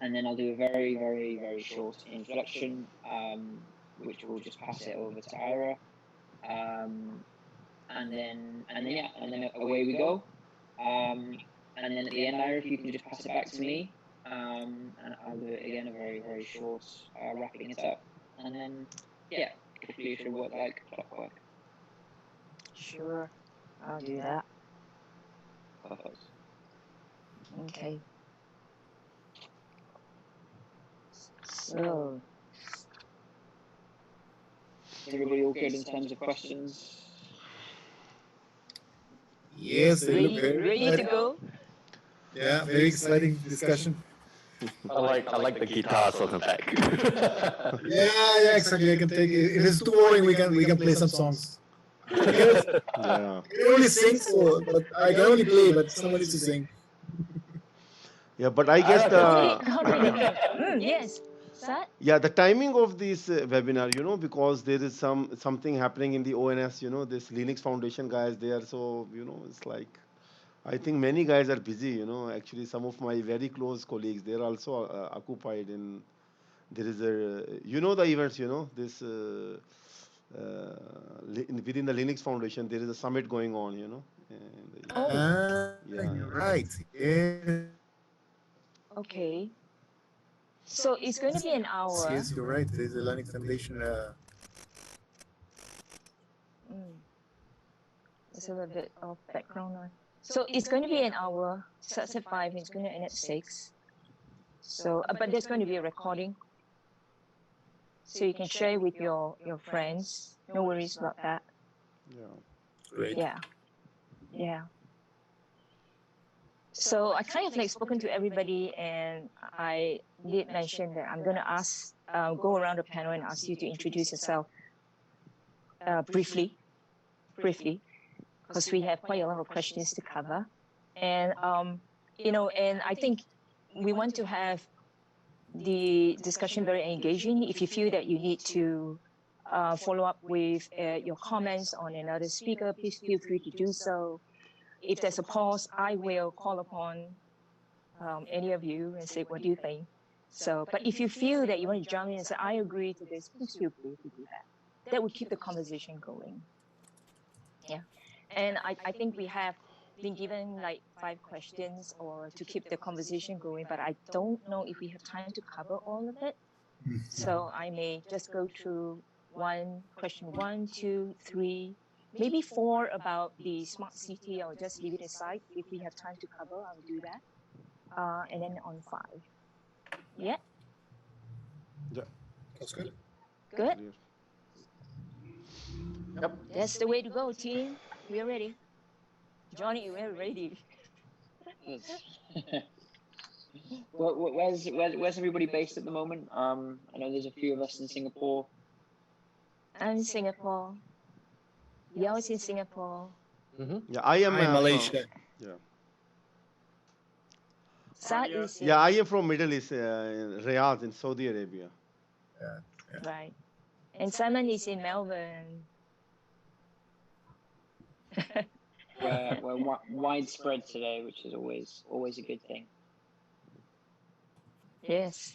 and then I'll do a very, very, very short introduction, which will just pass it over to Ira, and then away we go. And then at the end, Ira, if you can just pass it back to me, and I'll do it again, a very, very short wrapping it up, and then yeah, hopefully it should work like clockwork. Sure, I'll do that. Perfect. Okay. So, Is everybody all good in terms of questions? Yes, they look very ready to go? Yeah, very exciting discussion. I like the guitar sort of back. Yeah, exactly. I can take it. If it's too boring, we can play some songs. Yeah. I can only sing, so but I can only play, but someone needs to sing. Yeah, but I guess How many? Yes. Sat? yeah, the timing of this webinar, because there is something happening in the ONS, this Linux Foundation guys there, so it's like I think many guys are busy. Actually, some of my very close colleagues, they're also occupied in. There is the events, this within the Linux Foundation, there is a summit going on, and, yeah. You're right. Yeah. Okay. So it's going to be an hour. Yes, you're right. There's a Linux Foundation. There's a little bit of background noise. So it's going to be an hour. Starts at 5 and it's going to end at 6. So, but there's going to be a recording. So you can share with your friends. No worries about that. Yeah. Great. Yeah. Yeah. So I kind of like spoken to everybody, and I did mention that I'm going to go around the panel and ask you to introduce yourself briefly, because we have quite a lot of questions to cover. And, and I think we want to have the discussion very engaging. If you feel that you need to follow up with your comments on another speaker, please feel free to do so. If there's a pause, I will call upon any of you and say, what do you think? So, but if you feel that you want to jump in and say, I agree to this, please feel free to do that. That would keep the conversation going. Yeah. And I think we have been given like 5 questions or to keep the conversation going, but I don't know if we have time to cover all of it. So I may just go through question 1, 2, 3, maybe 4 about the smart city. I'll just leave it aside. If we have time to cover, I'll do that. And then on 5. Yeah? Yeah. That's good. Good? Yep. That's the way to go, team. We are ready. Johnny, we're ready. Where's everybody based at the moment? I know there's a few of us in Singapore. I'm in Singapore. Yao's in Singapore. Yeah, I am in Malaysia. Yeah. Saad is in, Yeah, I am from Middle East, Riyadh in Saudi Arabia. Yeah. right. And Simon is in Melbourne. We're widespread today, which is always a good thing. Yes.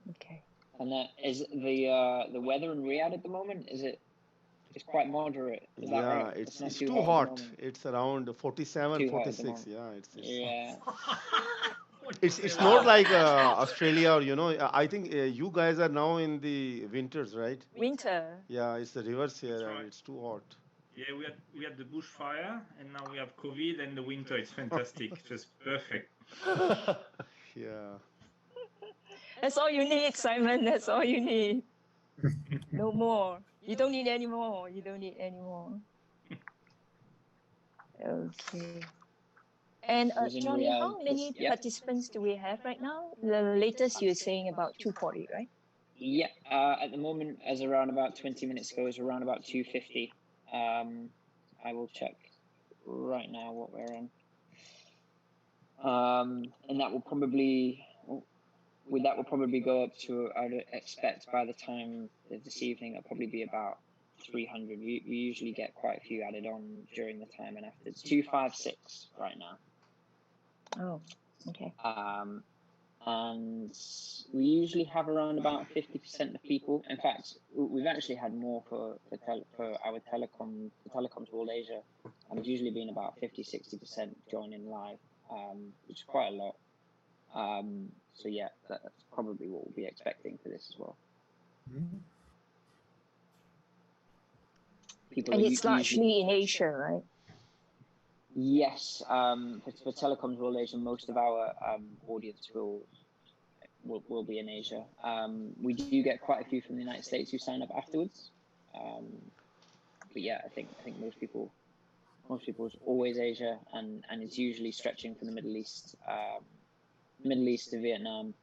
Okay. And that is the weather in Riyadh at the moment. It's quite moderate. Is that Yeah, right? it's not too hot. It's around 47, Too hot at the 46. moment. Yeah, Yeah. it's not like Australia or I think you guys are now in the winters, right? Winter. Yeah, it's the reverse here That's and right. it's too hot. Yeah, we had the bushfire, and now we have COVID and the winter. It's fantastic, just perfect. Yeah. That's all you need, Simon. That's all you need. No more. You don't need any more. Okay. And Johnny, how many participants do we have right now? The latest you're saying about 240, right? Yeah. At the moment, as around about 20 minutes ago, is around about 250. I will check right now what we're on. And that will probably go up to, I would expect by the time this evening, it'll probably be about 300. We usually get quite a few added on during the time and after. It's 256 right now. Oh, Okay. And we usually have around about 50% of people. In fact, we've actually had more for our telecoms World Asia, and it's usually been about 50-60% joining live, which is quite a lot. So yeah, that's probably what we'll be expecting for this as well. People and it's largely in Asia, right? Yes, for telecoms World Asia, most of our audience will be in Asia. We do get quite a few from the United States who sign up afterwards. But yeah, I think most people is always Asia, and it's usually stretching from the Middle East to Vietnam.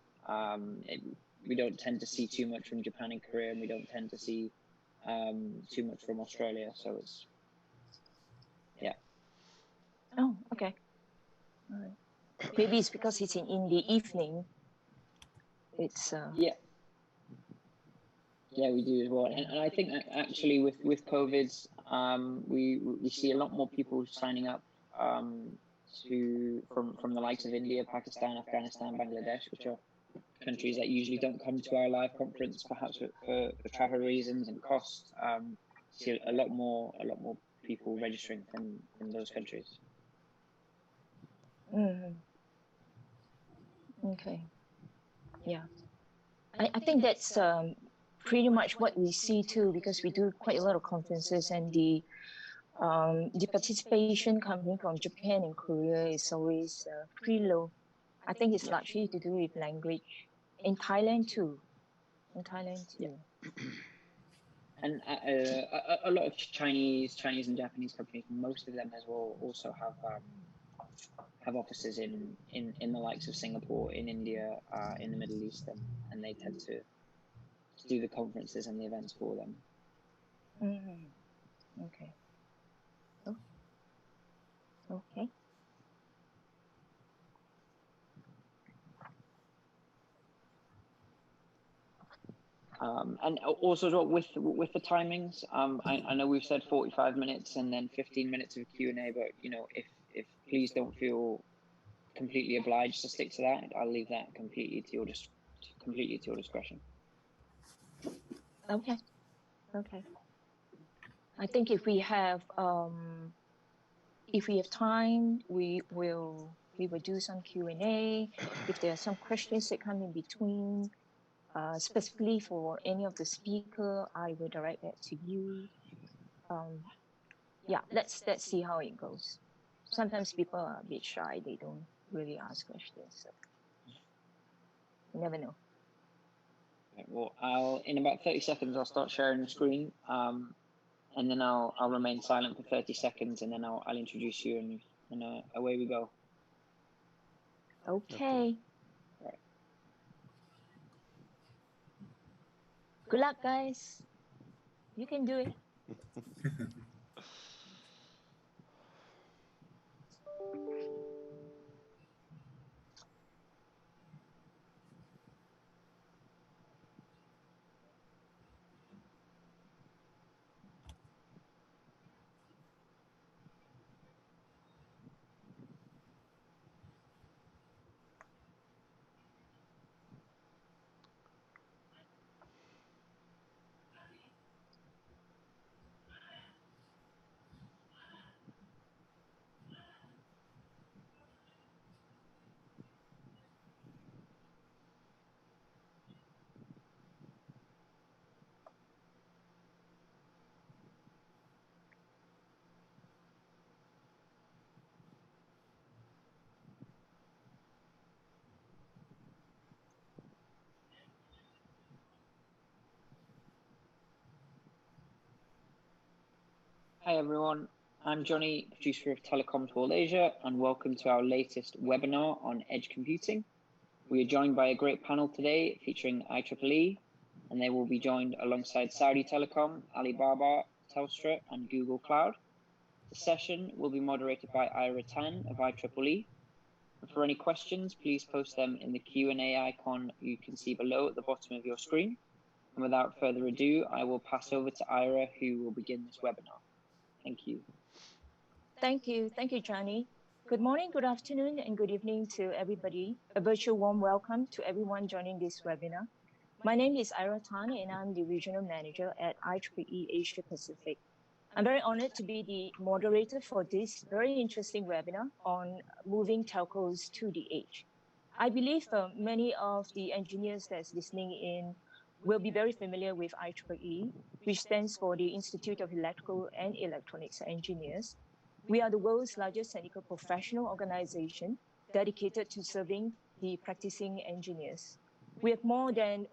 We don't tend to see too much from Japan and Korea, and we don't tend to see too much from Australia. So it's Oh, okay. All right. Maybe it's because it's in the evening. It's yeah, we do as well. And I think that actually with COVID, we see a lot more people signing up from the likes of India, Pakistan, Afghanistan, Bangladesh, which are countries that usually don't come to our live conference, perhaps for travel reasons and cost. See a lot more people registering from those countries. Okay. Yeah. I think that's pretty much what we see too, because we do quite a lot of conferences, and the participation coming from Japan and Korea is always pretty low. I think it's largely to do with language. In Thailand too. Yeah. And a lot of Chinese and Japanese companies, most of them as well, also have offices in the likes of Singapore, in India, in the Middle East, and they tend to do the conferences and the events for them. Okay. Oh. Okay. And also with the timings, I know we've said 45 minutes and then 15 minutes of Q&A, but if please don't feel completely obliged to stick to that. I'll leave that completely to your discretion. Okay. I think if we have time, we will do some Q&A. If there are some questions that come in between, specifically for any of the speaker, I will direct that to you. Yeah, let's see how it goes. Sometimes people are a bit shy; they don't really ask questions. So you never know. Okay, well, in about 30 seconds, I'll start sharing the screen, and then I'll remain silent for 30 seconds, and then I'll introduce you, and away we go. Okay. All right. Good luck, guys. You can do it. Hi everyone, I'm Johnny, producer of Telecoms World Asia, and welcome to our latest webinar on edge computing. We are joined by a great panel today featuring IEEE, and they will be joined alongside Saudi Telecom, Alibaba, Telstra, and Google Cloud. The session will be moderated by Ira Tan of IEEE. And for any questions, please post them in the Q&A icon you can see below at the bottom of your screen. And without further ado, I will pass over to Ira, who will begin this webinar. Thank you. Thank you, Johnny. Good morning, good afternoon, and good evening to everybody. A virtual warm welcome to everyone joining this webinar. My name is Ira Tan, and I'm the Regional Manager at IEEE Asia Pacific. I'm very honored to be the moderator for this very interesting webinar on moving telcos to the edge. I believe many of the engineers that's listening in will be very familiar with IEEE, which stands for the Institute of Electrical and Electronics Engineers. We are the world's largest technical professional organization dedicated to serving the practicing engineers. We have more than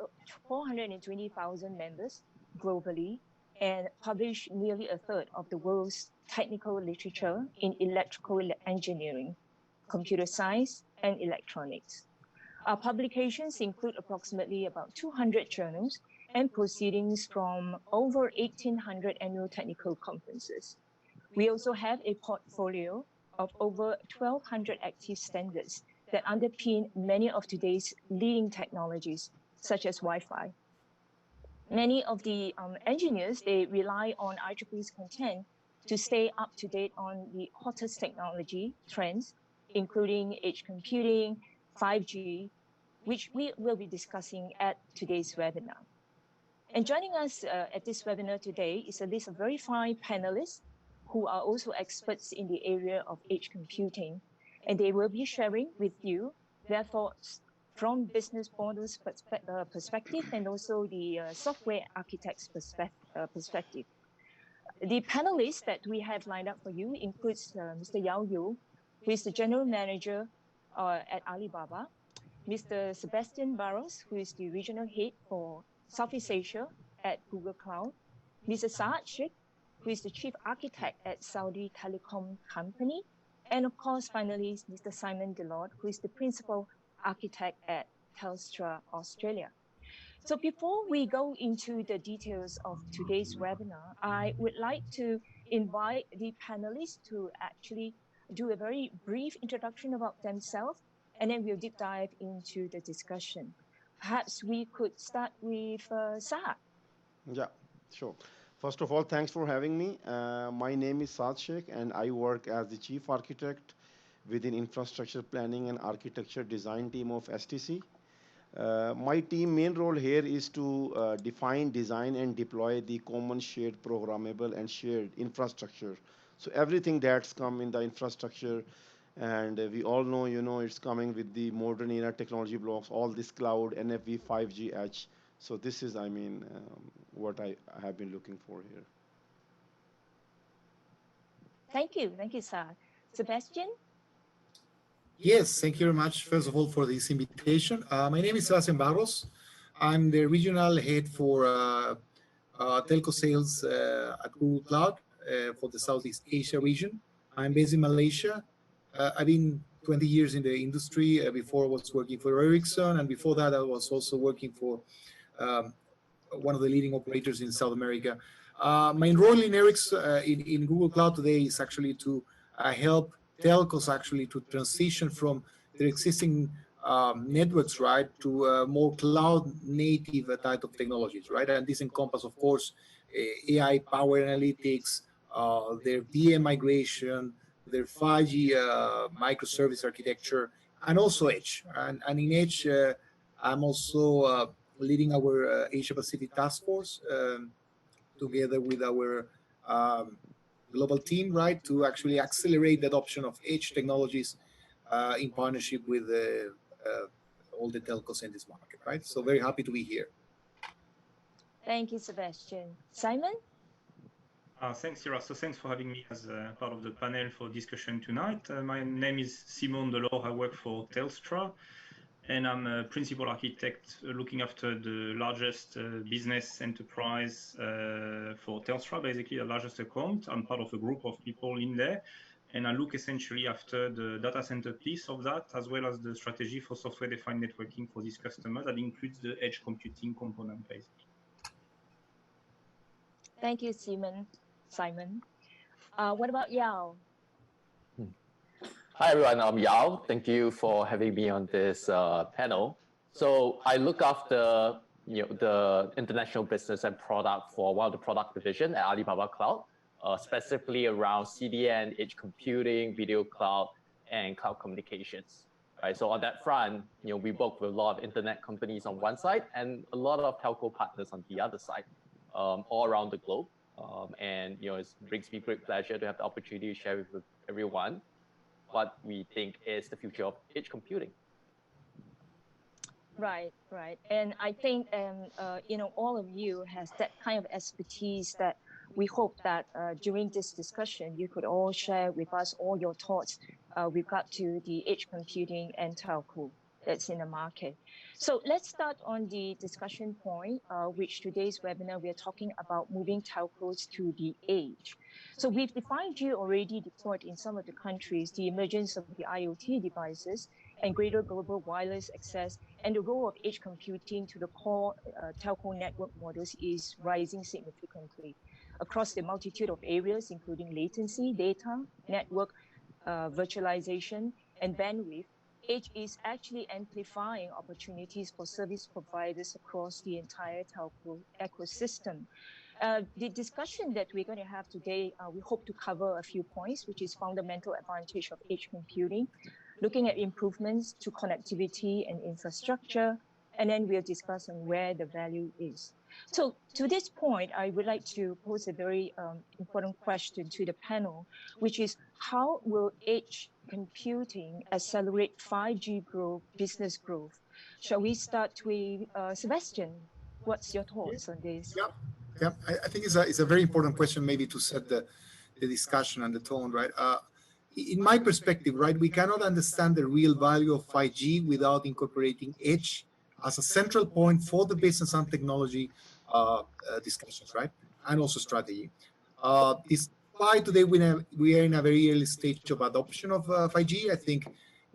420,000 members globally and publish nearly a third of the world's technical literature in electrical engineering, computer science, and electronics. Our publications include approximately about 200 journals and proceedings from over 1,800 annual technical conferences. We also have a portfolio of over 1,200 active standards that underpin many of today's leading technologies, such as Wi-Fi. Many of the engineers, they rely on IEEE's content to stay up to date on the hottest technology trends, including edge computing, 5G, which we will be discussing at today's webinar. And joining us at this webinar today is a list of very fine panelists who are also experts in the area of edge computing, and they will be sharing with you their thoughts from business models perspective and also the software architect's perspective. The panelists that we have lined up for you includes Mr. Yao Yu, who is the General Manager at Alibaba, Mr. Sebastian Barros, who is the Regional Head for Southeast Asia at Google Cloud, Mr. Saad Sheikh, who is the Chief Architect at Saudi Telecom Company, and of course, finally, Mr. Simon Delord, who is the Principal Architect at Telstra Australia. So before we go into the details of today's webinar, I would like to invite the panelists to actually do a very brief introduction about themselves, and then we'll deep dive into the discussion. Perhaps we could start with Saad. Yeah, sure. First of all, thanks for having me. My name is Saad Sheikh, and I work as the Chief Architect within Infrastructure Planning and Architecture Design team of STC. My team main role here is to define, design, and deploy the common shared programmable and shared infrastructure. So everything that's come in the infrastructure, and we all know, it's coming with the modern era technology blocks, all this cloud, NFV, 5G, edge. So this is, what I have been looking for here. Thank you, Saad. Sebastian? Yes, thank you very much, first of all, for this invitation. My name is Sebastian Barros. I'm the regional head for telco sales at Google Cloud for the Southeast Asia region. I'm based in Malaysia. I've been 20 years in the industry. Before I was working for Ericsson, and before that I was also working for one of the leading operators in South America. My role in Ericsson, in Google Cloud today is actually to help telcos actually to transition from their existing networks, right, to more cloud native type of technologies, right? And this encompasses, of course, AI power analytics, their VM migration, their 5G microservice architecture, and also Edge. And in Edge, I'm also leading our Asia Pacific task force together with our global team, right, to actually accelerate the adoption of edge technologies in partnership with all the telcos in this market, right? So very happy to be here. Thank you, Sebastian. Simon? Thanks, Ira. So thanks for having me as part of the panel for discussion tonight. My name is Simon Delord. I work for Telstra, and I'm a principal architect looking after the largest business enterprise for Telstra, basically the largest account. I'm part of a group of people in there, and I look essentially after the data center piece of that, as well as the strategy for software-defined networking for these customers. That includes the edge computing component, basically. Thank you, Simon. What about Yao? Hi everyone, I'm Yao. Thank you for having me on this panel. So I look after the international business and product for one of the product division at Alibaba Cloud, specifically around CDN, edge computing, video cloud, and cloud communications. Right. So on that front, we work with a lot of internet companies on one side and a lot of telco partners on the other side, all around the globe. And it brings me great pleasure to have the opportunity to share with everyone what we think is the future of edge computing. Right. And I think, all of you has that kind of expertise that we hope that during this discussion, you could all share with us all your thoughts with regard to the edge computing and telco that's in the market. So let's start on the discussion point, which today's webinar, we are talking about moving telcos to the edge. So with the 5G already deployed in some of the countries, the emergence of the IoT devices and greater global wireless access and the role of edge computing to the core telco network models is rising significantly across the multitude of areas, including latency, data, network, virtualization, and bandwidth. Edge is actually amplifying opportunities for service providers across the entire telco ecosystem. The discussion that we're going to have today, we hope to cover a few points, which is fundamental advantage of edge computing, looking at improvements to connectivity and infrastructure, and then we'll discuss on where the value is. So to this point, I would like to pose a very important question to the panel, which is how will edge computing accelerate 5G growth, business growth? Shall we start with Sebastian? What's your thoughts on this? Yeah. I think it's a very important question, maybe to set the discussion and the tone, right? In my perspective, right, we cannot understand the real value of 5G without incorporating edge as a central point for the business and technology discussions, right? And also strategy. Despite today we are in a very early stage of adoption of 5G, I think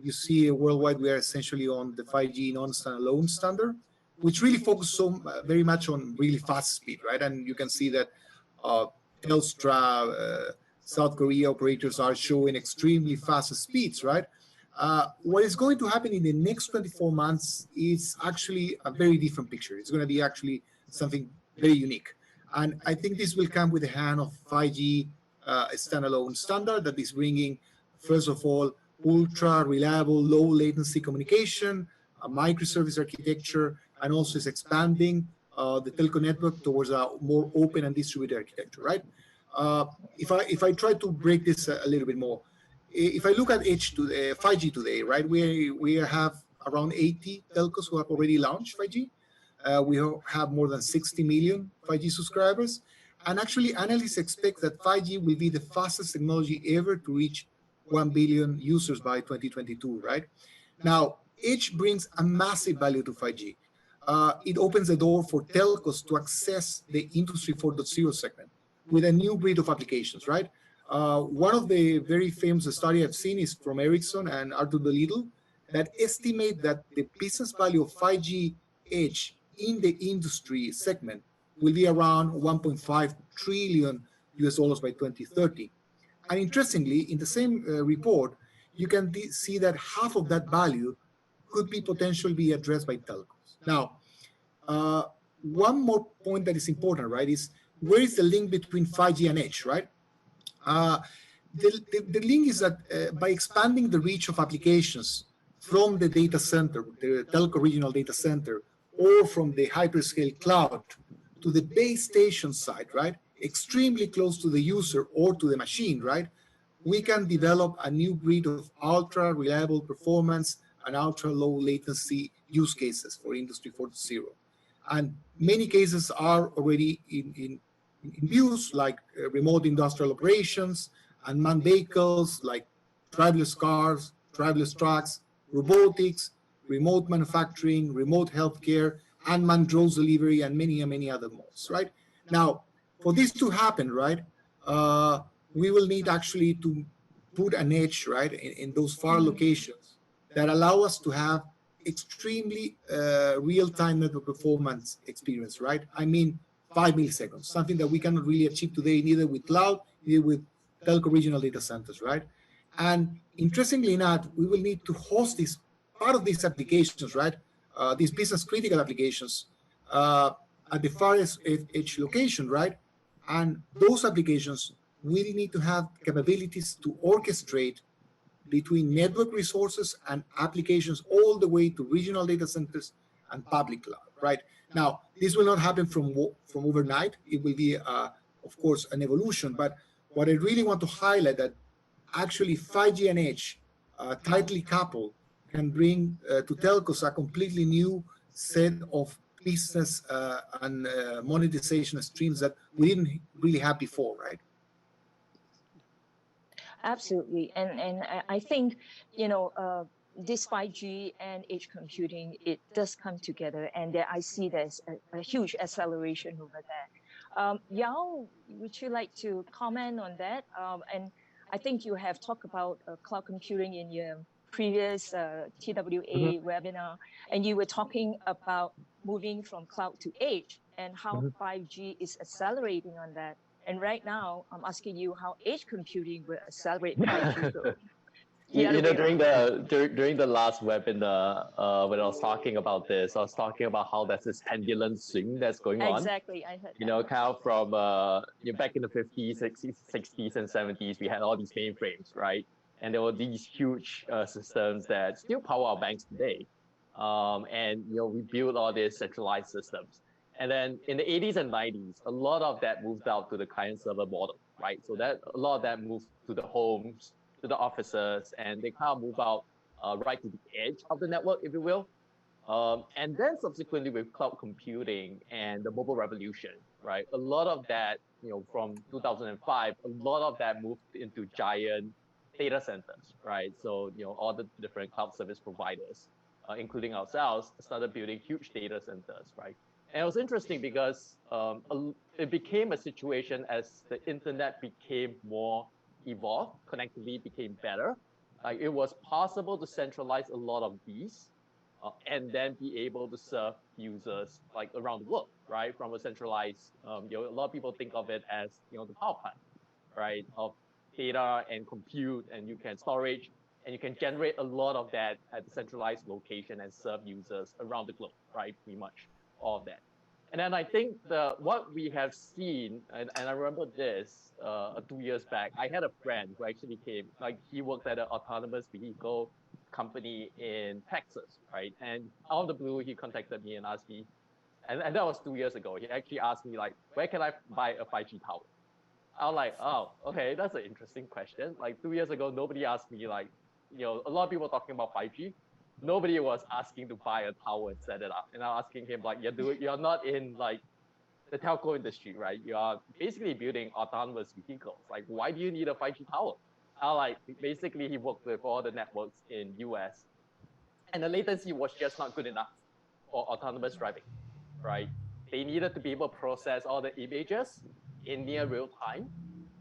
you see worldwide we are essentially on the 5G non-standalone standard, which really focuses very much on really fast speed, right? And you can see that Telstra, South Korea operators are showing extremely fast speeds, right? What is going to happen in the next 24 months is actually a very different picture. It's going to be actually something very unique. And I think this will come with the hand of 5G standalone standard that is bringing, first of all, ultra reliable, low latency communication, a microservice architecture, and also is expanding the telco network towards a more open and distributed architecture, right? If I try to break this a little bit more, if I look at 5G today, right, we have around 80 telcos who have already launched 5G. We have more than 60 million 5G subscribers. And actually, analysts expect that 5G will be the fastest technology ever to reach 1 billion users by 2022, right? Now, edge brings a massive value to 5G. It opens the door for telcos to access the Industry 4.0 segment with a new breed of applications, right? One of the very famous studies I've seen is from Ericsson and Arthur de Lidl that estimate that the business value of 5G edge in the industry segment will be around 1.5 trillion US dollars by 2030. And interestingly, in the same report, you can see that half of that value could be potentially be addressed by telcos. Now, one more point that is important, right, is where is the link between 5G and edge, right? The link is that by expanding the reach of applications from the data center, the telco regional data center, or from the hyperscale cloud to the base station side, right, extremely close to the user or to the machine, right, we can develop a new breed of ultra reliable performance and ultra low latency use cases for Industry 4.0. And many cases are already in use, like remote industrial operations, unmanned vehicles like driverless cars, driverless trucks, robotics, remote manufacturing, remote healthcare, unmanned drones delivery, and many other modes, right? Now, for this to happen, right, we will need actually to put an edge, right, in those far locations that allow us to have extremely real-time network performance experience, right? I mean, 5 milliseconds, something that we cannot really achieve today, neither with cloud, neither with telco regional data centers, right? And interestingly enough, we will need to host this part of these applications, right? These business critical applications at the farthest edge location, right? And those applications really need to have capabilities to orchestrate between network resources and applications all the way to regional data centers and public cloud, right? Now, this will not happen from overnight. It will be, of course, an evolution. But what I really want to highlight that actually 5G and Edge, tightly coupled, can bring to telcos a completely new set of business and monetization streams that we didn't really have before, right? Absolutely. And I think, this 5G and edge computing, it does come together. And there I see there's a huge acceleration over there. Yao, would you like to comment on that? And I think you have talked about cloud computing in your previous TWA webinar, and you were talking about moving from cloud to edge and how 5G is accelerating on that. And right now, I'm asking you how edge computing will accelerate 5G growth. During the last webinar, when I was talking about this, I was talking about how there's this pendulum swing that's going on. Exactly, I heard. Kind of from back in the 50s, 60s, and 70s, we had all these mainframes, right? And there were these huge systems that still power our banks today. And we built all these centralized systems. And then in the 80s and 90s, a lot of that moved out to the client server model, right? So that a lot of that moved to the homes, to the offices, and they kind of move out right to the edge of the network, if you will. And then subsequently with cloud computing and the mobile revolution, right? A lot of that, from 2005, a lot of that moved into giant data centers, right? So, all the different cloud service providers, including ourselves, started building huge data centers, right? And it was interesting because it became a situation as the internet became more evolved, connectivity became better. Like it was possible to centralize a lot of these and then be able to serve users like around the world, right? From a centralized, a lot of people think of it as, the power plant, right? Of data and compute, and you can storage, and you can generate a lot of that at the centralized location and serve users around the globe, right? Pretty much all of that. And then I think what we have seen, and I remember this 2 years back, I had a friend who actually came, like he worked at an autonomous vehicle company in Texas, right? And out of the blue, he contacted me and asked me, and that was 2 years ago. He actually asked me like, where can I buy a 5G tower? I was like, oh, okay, that's an interesting question. Like 2 years ago, nobody asked me like, a lot of people talking about 5G. Nobody was asking to buy a tower and set it up. And I'm asking him like, you're not in like the telco industry, right? You are basically building autonomous vehicles. Like, why do you need a 5G tower? Basically he worked with all the networks in US, and the latency was just not good enough for autonomous driving, right? They needed to be able to process all the images in near real time,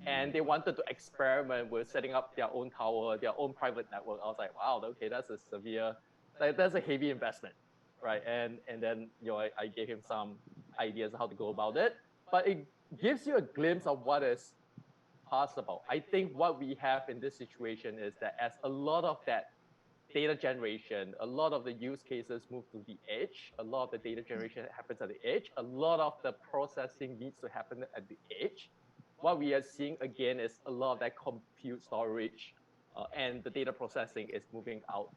and they wanted to experiment with setting up their own tower, their own private network. I was like, wow, okay, that's a heavy investment, right? And then I gave him some ideas how to go about it, but it gives you a glimpse of what is possible. I think what we have in this situation is that as a lot of that data generation, a lot of the use cases move to the edge, a lot of the data generation happens at the edge, a lot of the processing needs to happen at the edge. What we are seeing again is a lot of that compute storage and the data processing is moving out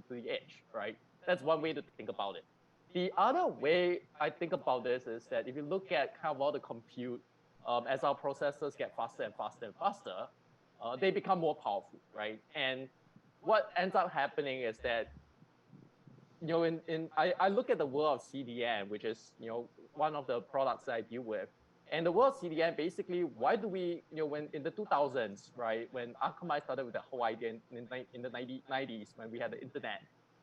to the edge, right? That's one way to think about it. The other way I think about this is that if you look at kind of all the compute, as our processors get faster and faster and faster, they become more powerful, right? And what ends up happening is that, I look at the world of CDN, which is, one of the products that I deal with. And the world of CDN, basically, why do we, when in the 2000s, right, when Akamai started with the whole idea in the 90s, when we had the internet,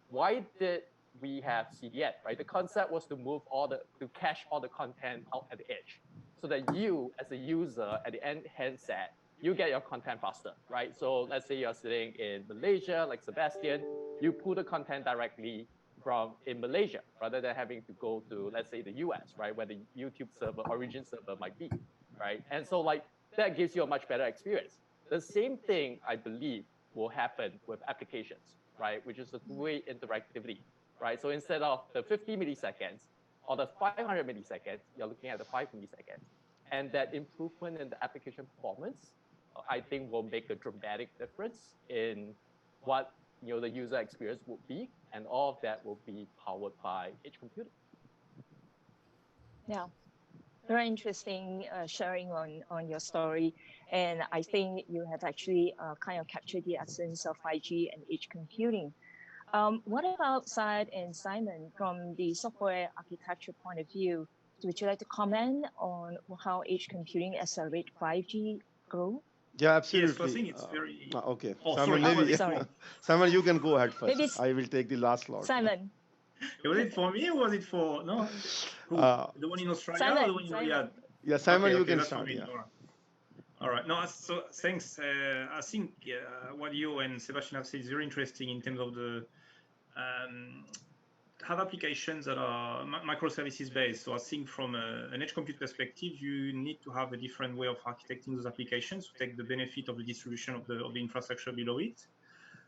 why did we have CDN, right? The concept was to cache all the content out at the edge, so that you, as a user at the end handset, you get your content faster, right? So let's say you're sitting in Malaysia, like Sebastian, you pull the content directly from in Malaysia, rather than having to go to, let's say, the US, right, where the YouTube server, origin server might be, right? And so like that gives you a much better experience. The same thing, I believe, will happen with applications, right, which is the two-way interactivity, right? So instead of the 50 milliseconds or the 500 milliseconds, you're looking at the 5 milliseconds. And that improvement in the application performance, I think will make a dramatic difference in what the user experience would be, and all of that will be powered by edge computing. Yeah, very interesting sharing on your story, and I think you have actually kind of captured the essence of 5G and edge computing. What about Syed and Simon from the software architecture point of view? Would you like to comment on how edge computing accelerate 5G growth? Yeah, Yes, so I absolutely. think it's very. Okay, Oh, Simon, sorry. maybe Sorry. Simon, you can go ahead first. Maybe I will take the last slot. Simon. Was it for me or was it for no? Who? The one in Australia or the one in Riyadh? Yeah, Simon, Okay, you okay, can that's for start. me. Yeah. All right. No, so thanks. I think what you and Sebastian have said is very interesting in terms of the have applications that are microservices based. So I think from an edge compute perspective, you need to have a different way of architecting those applications to take the benefit of the distribution of the infrastructure below it.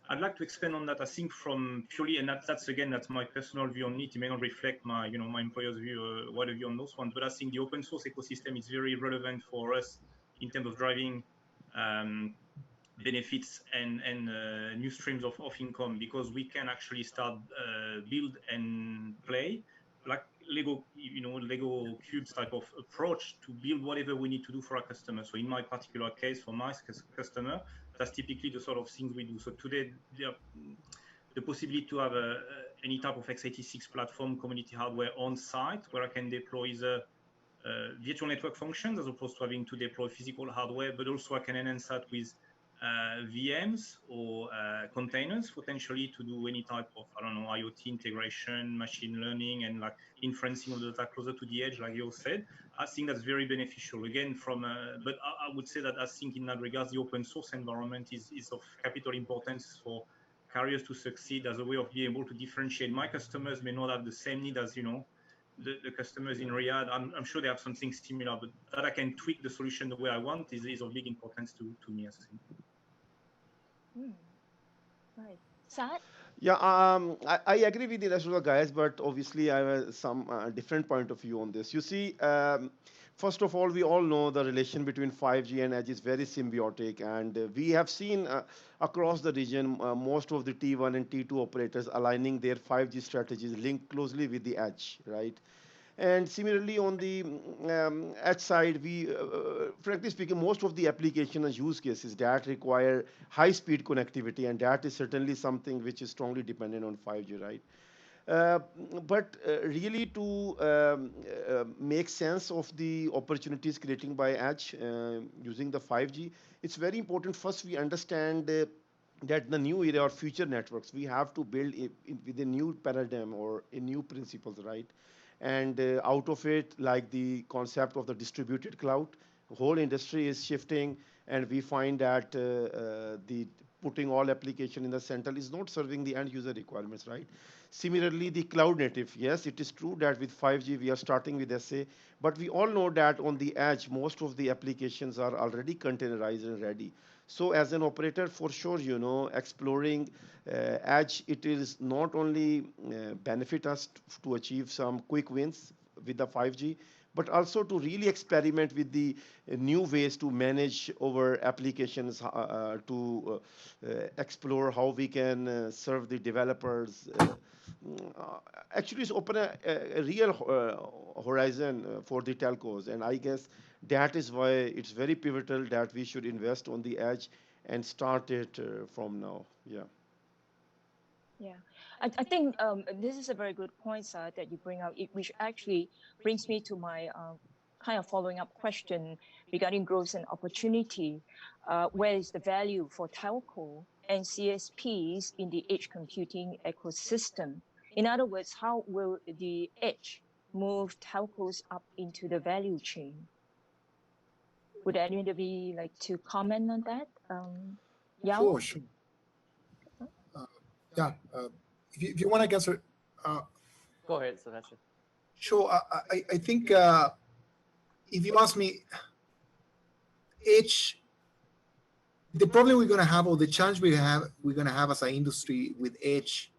I'd like to expand on that. I think from purely, and that's my personal view on it. It may not reflect my my employer's view, wider view on those ones. But I think the open source ecosystem is very relevant for us in terms of driving benefits and new streams of income, because we can actually start build and play like Lego, Lego cubes type of approach to build whatever we need to do for our customer. So in my particular case, for my customer, that's typically the sort of things we do. So today, the possibility to have any type of x86 platform community hardware on site where I can deploy either virtual network functions as opposed to having to deploy physical hardware, but also I can enhance that with VMs or containers potentially to do any type of, I don't know, IoT integration, machine learning, and like inferencing of the data closer to the edge, like you said. I think that's very beneficial. Again, but I would say that I think in that regard, the open source environment is of capital importance for carriers to succeed as a way of being able to differentiate. My customers may not have the same need as, the customers in Riyadh. I'm sure they have something similar, but that I can tweak the solution the way I want is of big importance to me, I think. Right. Sad? Yeah, I agree with the rest of the guys, but obviously I have some different point of view on this. You see, first of all, we all know the relation between 5G and edge is very symbiotic, and we have seen across the region most of the T1 and T2 operators aligning their 5G strategies linked closely with the edge, right? And similarly, on the edge side, we, frankly speaking, most of the application and use cases that require high-speed connectivity, and that is certainly something which is strongly dependent on 5G, right? Uh, but really to make sense of the opportunities created by edge using the 5G, it's very important first we understand that the new era or future networks, we have to build with a new paradigm or a new principles, right? And out of it, like the concept of the distributed cloud, the whole industry is shifting, and we find that the putting all application in the center is not serving the end user requirements, right? Similarly, the cloud native, yes, it is true that with 5G we are starting with SA, but we all know that on the edge, most of the applications are already containerized and ready. So as an operator, for sure, exploring edge, it is not only benefit us to achieve some quick wins with the 5G, but also to really experiment with the new ways to manage our applications, to explore how we can serve the developers. Actually, it's open a real horizon for the telcos, and I guess that is why it's very pivotal that we should invest on the edge and start it from now. Yeah. Yeah, I think this is a very good point, sir, that you bring out, which actually brings me to my kind of following up question regarding growth and opportunity. Where is the value for telco and CSPs in the edge computing ecosystem? In other words, how will the edge move telcos up into the value chain? Would anybody like to comment on that? Yao? Sure. Yeah. If you want to answer, Go ahead, Sebastian. sure. I think if you ask me, edge, the problem we're going to have, or the challenge we're going to have as an industry with edge,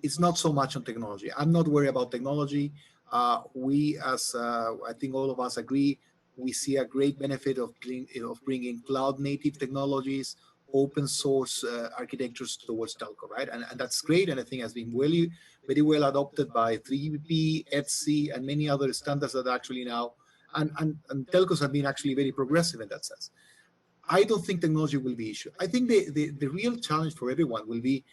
it's not so much on technology. I'm not worried about technology. We, as I think all of us agree, we see a great benefit of bringing cloud native technologies, open source architectures towards telco, right? And that's great, and I think has been very well adopted by 3GPP, ETSI, and many other standards that actually now, and telcos have been actually very progressive in that sense. I don't think technology will be issue. I think the real challenge for everyone will be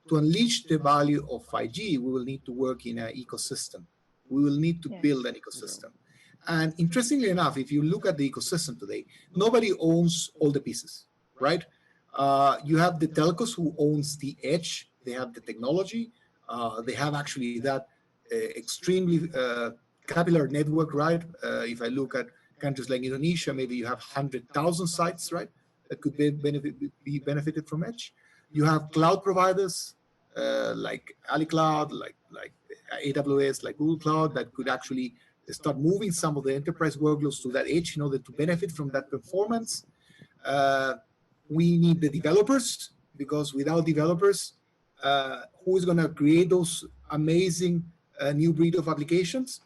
to unleash the value of 5G. We will need to work in an ecosystem. We will need to build an ecosystem. And interestingly enough, if you look at the ecosystem today, nobody owns all the pieces, right? You have the telcos who owns the edge. They have the technology. They have actually that extremely capillary network, right? If I look at countries like Indonesia, maybe you have 100,000 sites, right, that could be benefited from edge. You have cloud providers like AliCloud, like AWS, like Google Cloud, that could actually start moving some of the enterprise workloads to that edge in order to benefit from that performance. We need the developers, because without developers, who is going to create those amazing new breed of applications?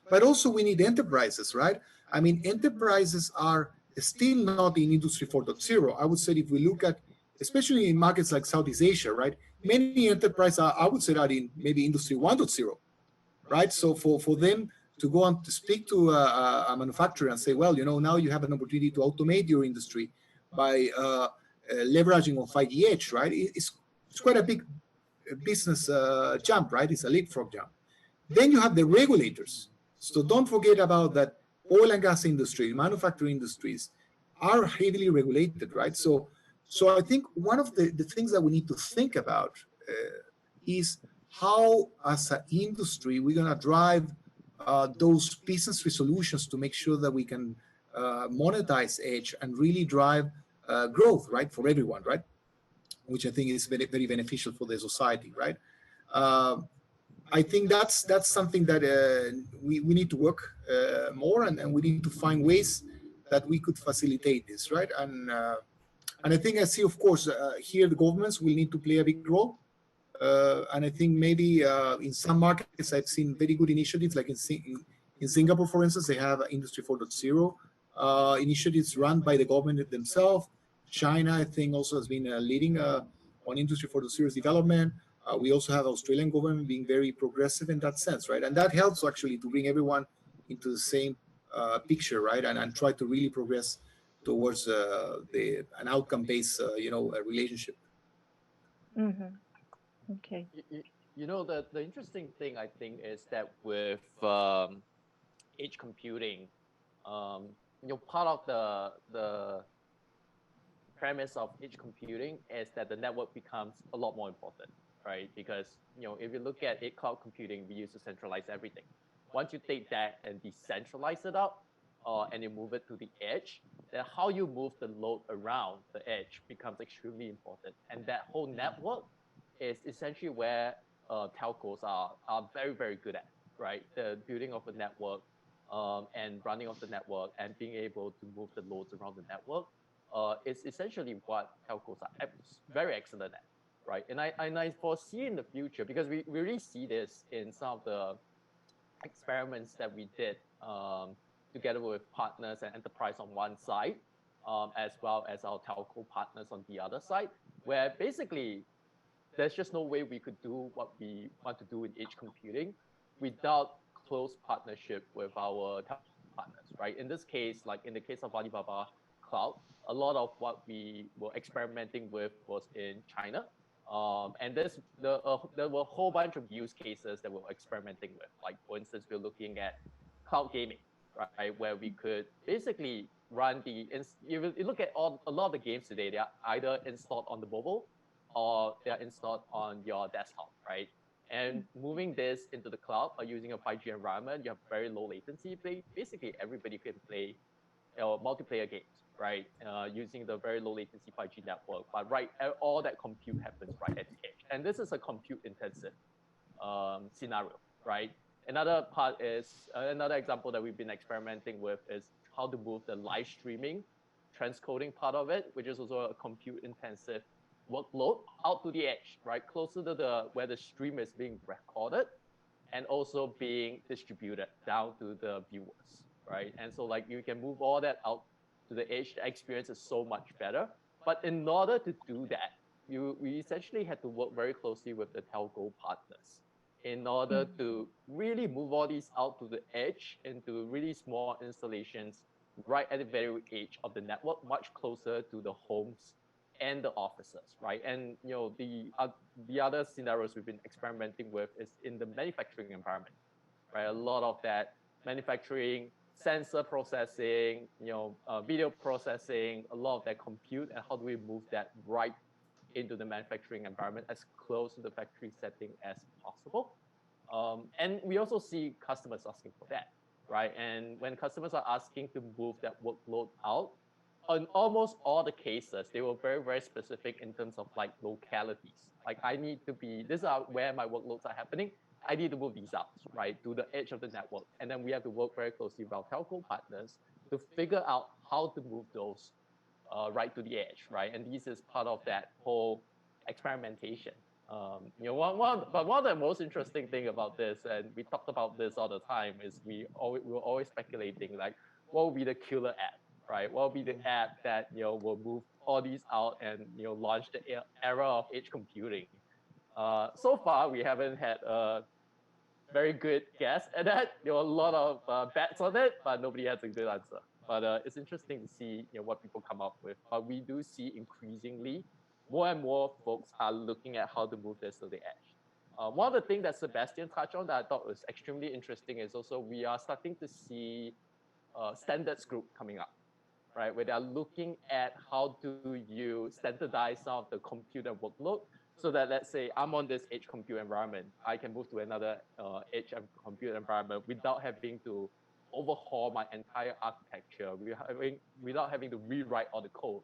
But also we need enterprises, right? I mean, enterprises are still not in Industry 4.0. I would say if we look at, especially in markets like Southeast Asia, right, many enterprises are, I would say, that in maybe Industry 1.0, right? So for them to go on to speak to a manufacturer and say, well, now you have an opportunity to automate your industry by leveraging on 5G edge, right? It's quite a big business jump, right? It's a leapfrog jump. Then you have the regulators. So don't forget about that. Oil and gas industry, manufacturing industries are heavily regulated, right? So I think one of the things that we need to think about is how, as an industry, we're going to drive those business resolutions to make sure that we can monetize edge and really drive growth, right, for everyone, right? Which I think is very, very beneficial for the society, right? I think that's something that we need to work more, and we need to find ways that we could facilitate this, right? And I think I see, of course, here the governments will need to play a big role. And I think maybe in some markets I've seen very good initiatives, like in Singapore, for instance, they have Industry 4.0 initiatives run by the government themselves. China, I think, also has been leading on Industry 4.0 development. We also have Australian government being very progressive in that sense, right? And that helps actually to bring everyone into the same picture, right? And try to really progress towards an outcome-based, relationship. Mm-hmm. Okay. The interesting thing, I think, is that with edge computing, part of the premise of edge computing is that the network becomes a lot more important, right? Because if you look at cloud computing, we used to centralize everything. Once you take that and decentralize it out, and you move it to the edge, then how you move the load around the edge becomes extremely important. And that whole network is essentially where telcos are very, very good at, right? The building of a network and running of the network and being able to move the loads around the network is essentially what telcos are very excellent at, right? And I foresee in the future, because we really see this in some of the experiments that we did together with partners and enterprise on one side, as well as our telco partners on the other side, where basically there's just no way we could do what we want to do in edge computing without close partnership with our partners, right? In this case, like in the case of Alibaba Cloud, a lot of what we were experimenting with was in China. And there were a whole bunch of use cases that we were experimenting with. Like, for instance, we're looking at cloud gaming, right? Where we could basically run if you look at a lot of the games today, they are either installed on the mobile or they are installed on your desktop, right? And moving this into the cloud by using a 5G environment, you have very low latency. Basically, everybody can play multiplayer games, right? Using the very low latency 5G network. But all that compute happens right at the edge. And this is a compute intensive scenario, right? Another example that we've been experimenting with is how to move the live streaming, transcoding part of it, which is also a compute intensive workload, out to the edge, right? Closer to where the stream is being recorded and also being distributed down to the viewers, right? And so like you can move all that out to the edge. The experience is so much better. But in order to do that, we essentially had to work very closely with the telco partners in order to really move all these out to the edge into really small installations right at the very edge of the network, much closer to the homes and the offices, right? And the other scenarios we've been experimenting with is in the manufacturing environment, right? A lot of that manufacturing, sensor processing, video processing, a lot of that compute, and how do we move that right into the manufacturing environment as close to the factory setting as possible. And we also see customers asking for that, right? And when customers are asking to move that workload out, in almost all the cases, they were very, very specific in terms of like localities. Like I need to be, these are where my workloads are happening. I need to move these out, right, to the edge of the network. And then we have to work very closely with our telco partners to figure out how to move those right to the edge, right? And this is part of that whole experimentation. But one of the most interesting thing about this, and we talked about this all the time, is we were always speculating like, what will be the killer app, right? What will be the app that will move all these out and launch the era of edge computing? So far, we haven't had a very good guess at that. There were a lot of bets on it, but nobody has a good answer. But it's interesting to see what people come up with. But we do see increasingly more and more folks are looking at how to move this to the edge. One of the things that Sebastian touched on that I thought was extremely interesting is also we are starting to see standards group coming up, right? Where they're looking at how do you standardize some of the compute and workload so that, let's say, I'm on this edge compute environment, I can move to another edge compute environment without having to overhaul my entire architecture, without having to rewrite all the code.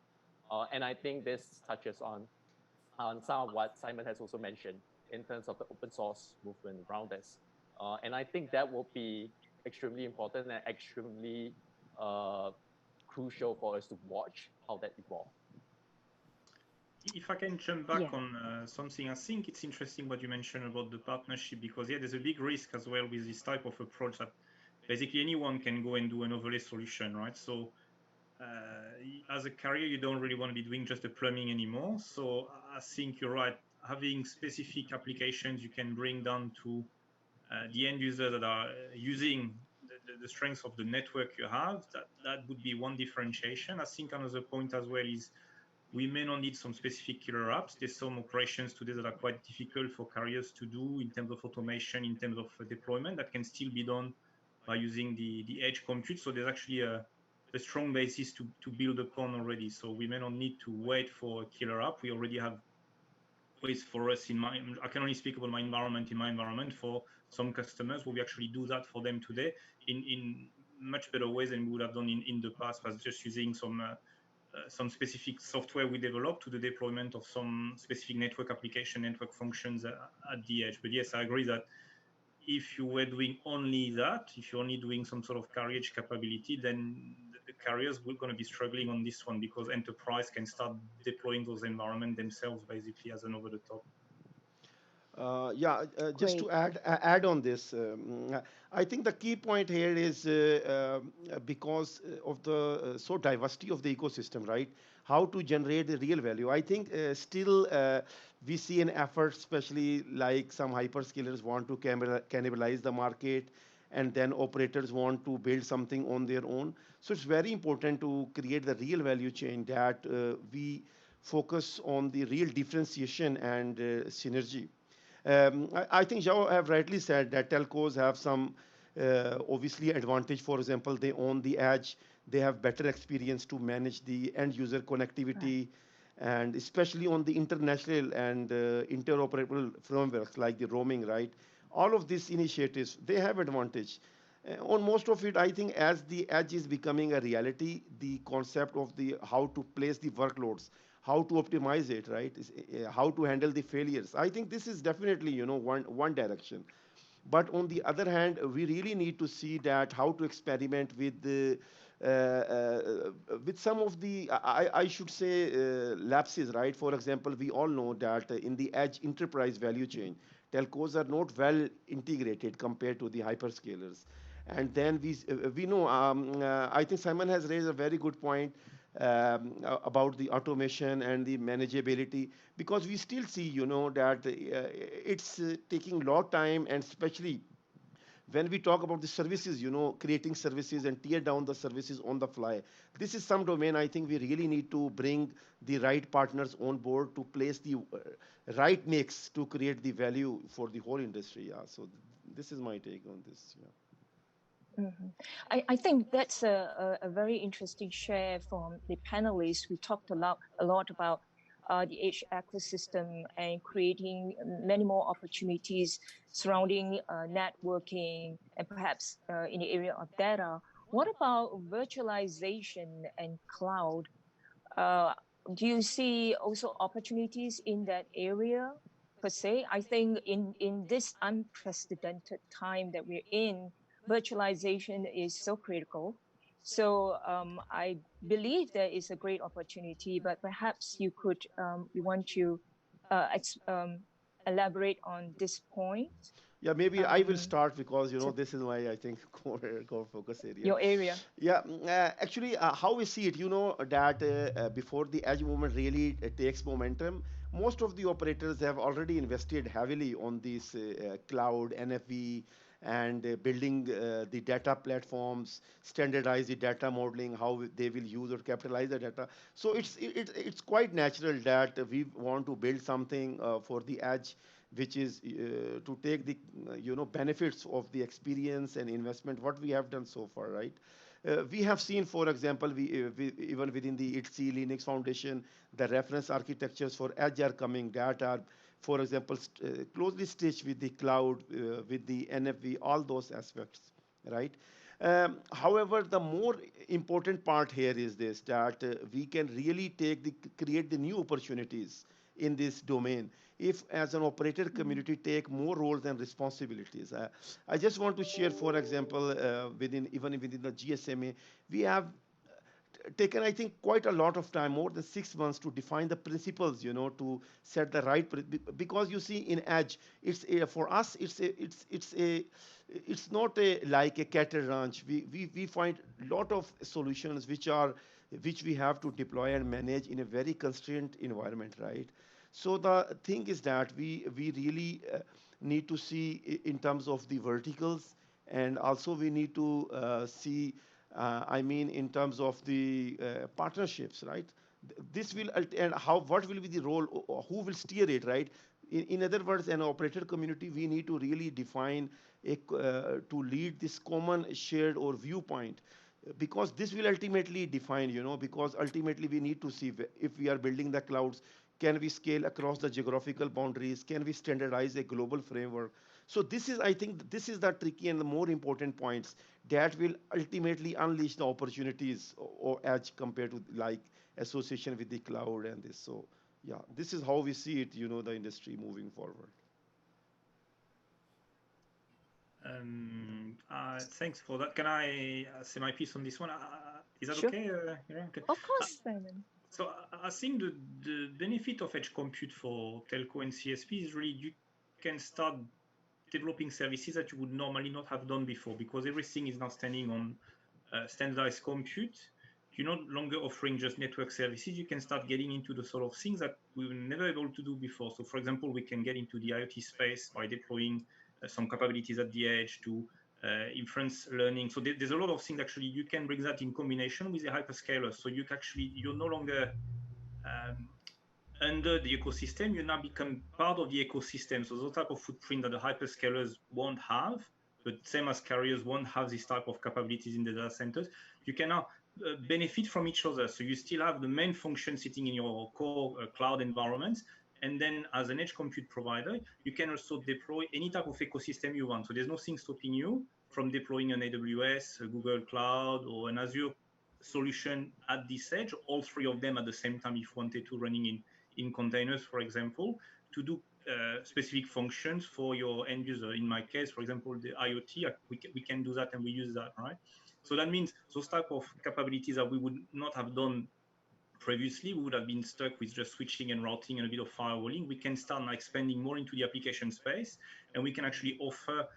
And I think this touches on some of what Simon has also mentioned in terms of the open source movement around this. And I think that will be extremely important and extremely crucial for us to watch how that evolves. If I can jump back on something, I think it's interesting what you mentioned about the partnership, because there's a big risk as well with this type of approach that basically anyone can go and do an overlay solution, right? So as a carrier, you don't really want to be doing just the plumbing anymore. So I think you're right. Having specific applications you can bring down to the end user that are using the strength of the network you have, that would be one differentiation. I think another point as well is we may not need some specific killer apps. There's some operations today that are quite difficult for carriers to do in terms of automation, in terms of deployment, that can still be done by using the edge compute. So there's actually a strong basis to build upon already. So we may not need to wait for a killer app. We already have ways for us I can only speak about my environment for some customers where we actually do that for them today in much better ways than we would have done in the past, by just using some specific software we developed to the deployment of some specific network application, network functions at the edge. But yes, I agree that if you were doing only that, if you're only doing some sort of carrier edge capability, then the carriers were going to be struggling on this one, because enterprise can start deploying those environments themselves basically as an over the top. Just to add on this, I think the key point here is because of the so diversity of the ecosystem, right? How to generate the real value. I think still we see an effort, especially like some hyperscalers want to cannibalize the market, and then operators want to build something on their own. So it's very important to create the real value chain that we focus on the real differentiation and synergy. I think Zhao have rightly said that telcos have some obviously advantage. For example, they own the edge, they have better experience to manage the end user connectivity, and especially on the international and interoperable frameworks like the roaming, right? All of these initiatives, they have advantage. On most of it, I think as the edge is becoming a reality, the concept of the how to place the workloads, how to optimize it, right? How to handle the failures. I think this is definitely, one direction. But on the other hand, we really need to see that how to experiment with some of the, I should say, lapses, right? For example, we all know that in the edge enterprise value chain, telcos are not well integrated compared to the hyperscalers. And then we know, I think Simon has raised a very good point about the automation and the manageability, because we still see, that it's taking a lot of time, and especially when we talk about the services, creating services and tear down the services on the fly. This is some domain I think we really need to bring the right partners on board to place the right mix to create the value for the whole industry. Yeah, so this is my take on this. Yeah. I think that's a very interesting share from the panelists. We talked a lot about the edge ecosystem and creating many more opportunities surrounding networking and perhaps in the area of data. What about virtualization and cloud? Uh, do you see also opportunities in that area per se? I think in this unprecedented time that we're in, virtualization is so critical. So I believe there is a great opportunity, but perhaps you want to elaborate on this point. Yeah, maybe I will start because this is my, I think, core focus area. Your area. Yeah, actually, how we see it, that before the edge movement really takes momentum, most of the operators have already invested heavily on this cloud, NFV, and building the data platforms, standardize the data modeling, how they will use or capitalize the data. So it's quite natural that we want to build something for the edge, which is to take the benefits of the experience and investment what we have done so far, right? We have seen, for example, we even within the ITC Linux Foundation, the reference architectures for edge are coming that are, for example, closely stitched with the cloud, with the NFV, all those aspects, right? However, the more important part here is this, that we can really create the new opportunities in this domain if as an operator community take more roles and responsibilities. I just want to share, for example, even within the GSMA, we have taken, I think, quite a lot of time, more than 6 months, to define the principles, to set the right, because you see in edge, for us, it's not like a cattle ranch. We find a lot of solutions which we have to deploy and manage in a very constrained environment, right? So the thing is that we really need to see in terms of the verticals, and also we need to see, I mean, in terms of the partnerships, right? This will and what will be the role, or who will steer it, right? In other words, an operator community, we need to really define to lead this common shared or viewpoint, because this will ultimately define, because ultimately we need to see if we are building the clouds, can we scale across the geographical boundaries? Can we standardize a global framework? So this is, I think, this is the tricky and the more important points that will ultimately unleash the opportunities or edge compared to like association with the cloud and this. So yeah, this is how we see it, the industry moving forward. Thanks for that. Can I say my piece on this one? Is that Sure. okay? Yeah, okay. Of course, Simon. So I think the benefit of edge compute for telco and CSP is really you can start developing services that you would normally not have done before, because everything is now standing on standardized compute. You're no longer offering just network services. You can start getting into the sort of things that we were never able to do before. So for example, we can get into the IoT space by deploying some capabilities at the edge to inference learning. So there's a lot of things actually you can bring that in combination with the hyperscaler. So you're no longer under the ecosystem, you now become part of the ecosystem. So those type of footprint that the hyperscalers won't have, but same as carriers won't have this type of capabilities in the data centers, you can now benefit from each other. So you still have the main function sitting in your core cloud environments. And then as an edge compute provider, you can also deploy any type of ecosystem you want. So there's nothing stopping you from deploying an AWS, a Google Cloud, or an Azure solution at this edge, all three of them at the same time if you wanted to, running in containers, for example, to do specific functions for your end user. In my case, for example, the IoT, we can do that and we use that, right? So that means those type of capabilities that we would not have done previously, we would have been stuck with just switching and routing and a bit of firewalling. We can start now expanding more into the application space, and we can actually offer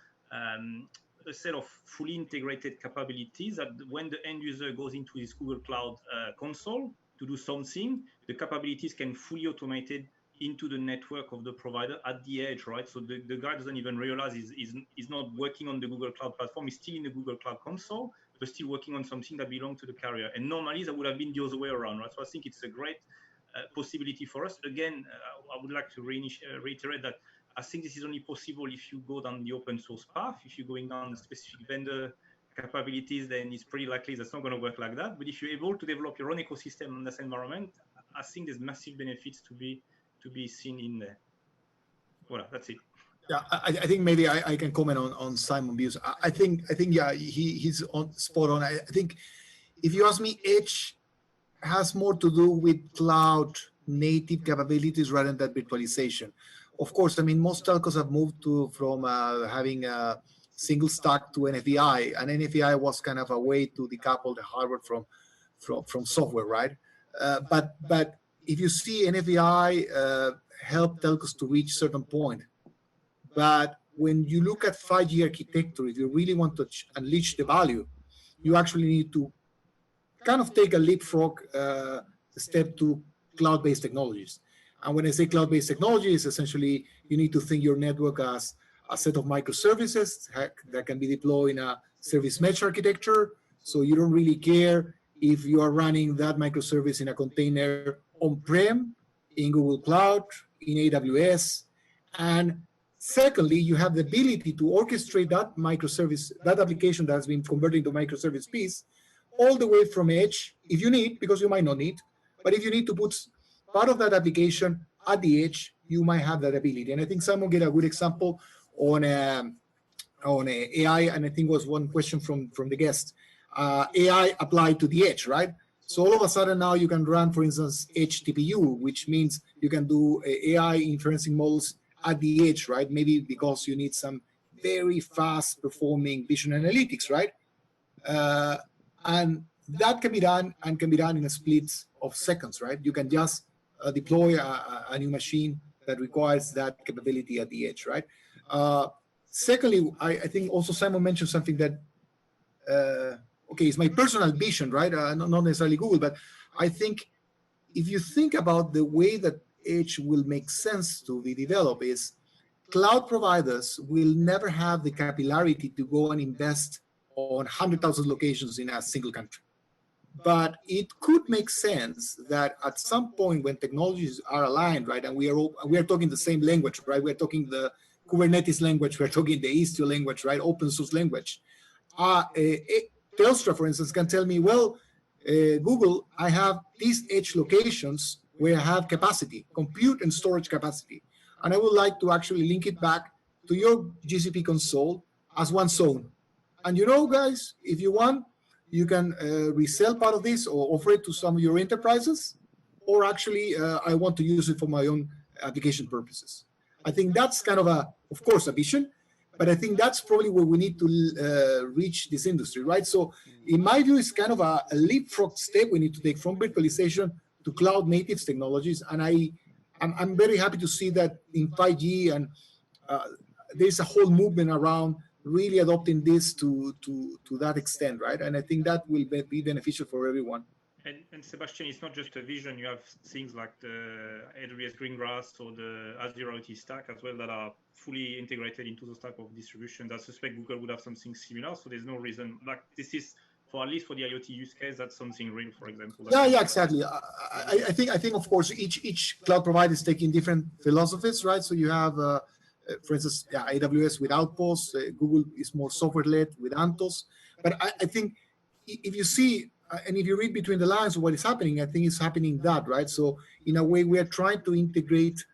a set of fully integrated capabilities that when the end user goes into his Google Cloud console to do something, the capabilities can fully automated into the network of the provider at the edge, right? So the guy doesn't even realize he's not working on the Google Cloud platform. He's still in the Google Cloud console, but still working on something that belongs to the carrier. And normally that would have been the other way around, right? So I think it's a great possibility for us. Again, I would like to reiterate that I think this is only possible if you go down the open source path. If you're going down the specific vendor capabilities, then it's pretty likely that's not going to work like that. But if you're able to develop your own ecosystem in this environment, I think there's massive benefits to be seen in there. Voilà, that's it. Yeah, I think maybe I can comment on Simon views. I think yeah, he's spot on. I think if you ask me, Edge has more to do with cloud native capabilities rather than virtualization. Of course, I mean, most telcos have moved from having a single stack to NFVI, and NFVI was kind of a way to decouple the hardware from software, right? But if you see NFVI help telcos to reach certain point, but when you look at 5G architecture, if you really want to unleash the value, you actually need to kind of take a leapfrog step to cloud-based technologies. And when I say cloud-based technologies, essentially you need to think your network as a set of microservices that can be deployed in a service mesh architecture. So you don't really care if you are running that microservice in a container on-prem, in Google Cloud, in AWS. And secondly, you have the ability to orchestrate that microservice, that application that has been converted into microservice piece, all the way from edge, if you need, because you might not need, but if you need to put part of that application at the edge, you might have that ability. And I think someone gave a good example on AI, and I think was one question from the guest. AI applied to the edge, right? So all of a sudden now you can run, for instance, edge TPU, which means you can do AI inferencing models at the edge, right? Maybe because you need some very fast performing vision analytics, right? And that can be done in a split of seconds, right? You can just deploy a new machine that requires that capability at the edge, right? Secondly, I think also Simon mentioned something that, okay, it's my personal vision, right? Not necessarily Google, but I think if you think about the way that edge will make sense to be developed is cloud providers will never have the capillarity to go and invest on 100,000 locations in a single country. But it could make sense that at some point when technologies are aligned, right, and we are talking the same language, right? We're talking the Kubernetes language, we're talking the Istio language, right? Open source language. Telstra, for instance, can tell me, well, Google, I have these edge locations where I have capacity, compute and storage capacity. And I would like to actually link it back to your GCP console as one zone. And you know, guys, if you want, you can resell part of this or offer it to some of your enterprises, or actually, I want to use it for my own application purposes. I think that's kind of of course, a vision, but I think that's probably where we need to reach this industry, right? So in my view, it's kind of a leapfrog step we need to take from virtualization to cloud native technologies. And I'm very happy to see that in 5G, and there's a whole movement around really adopting this to that extent, right? And I think that will be beneficial for everyone. And Sebastian, it's not just a vision. You have things like the AWS Greengrass or the Azure IoT stack as well that are fully integrated into those type of distributions. I suspect Google would have something similar. So there's no reason, like this is for at least for the IoT use case, that's something real, for example. Yeah, exactly. I think of course each cloud provider is taking different philosophies, right? So you have, for instance, AWS with Outposts. Google is more software-led with Anthos. But I think if you see, and if you read between the lines of what is happening, I think it's happening that, right? So in a way, we are trying to integrate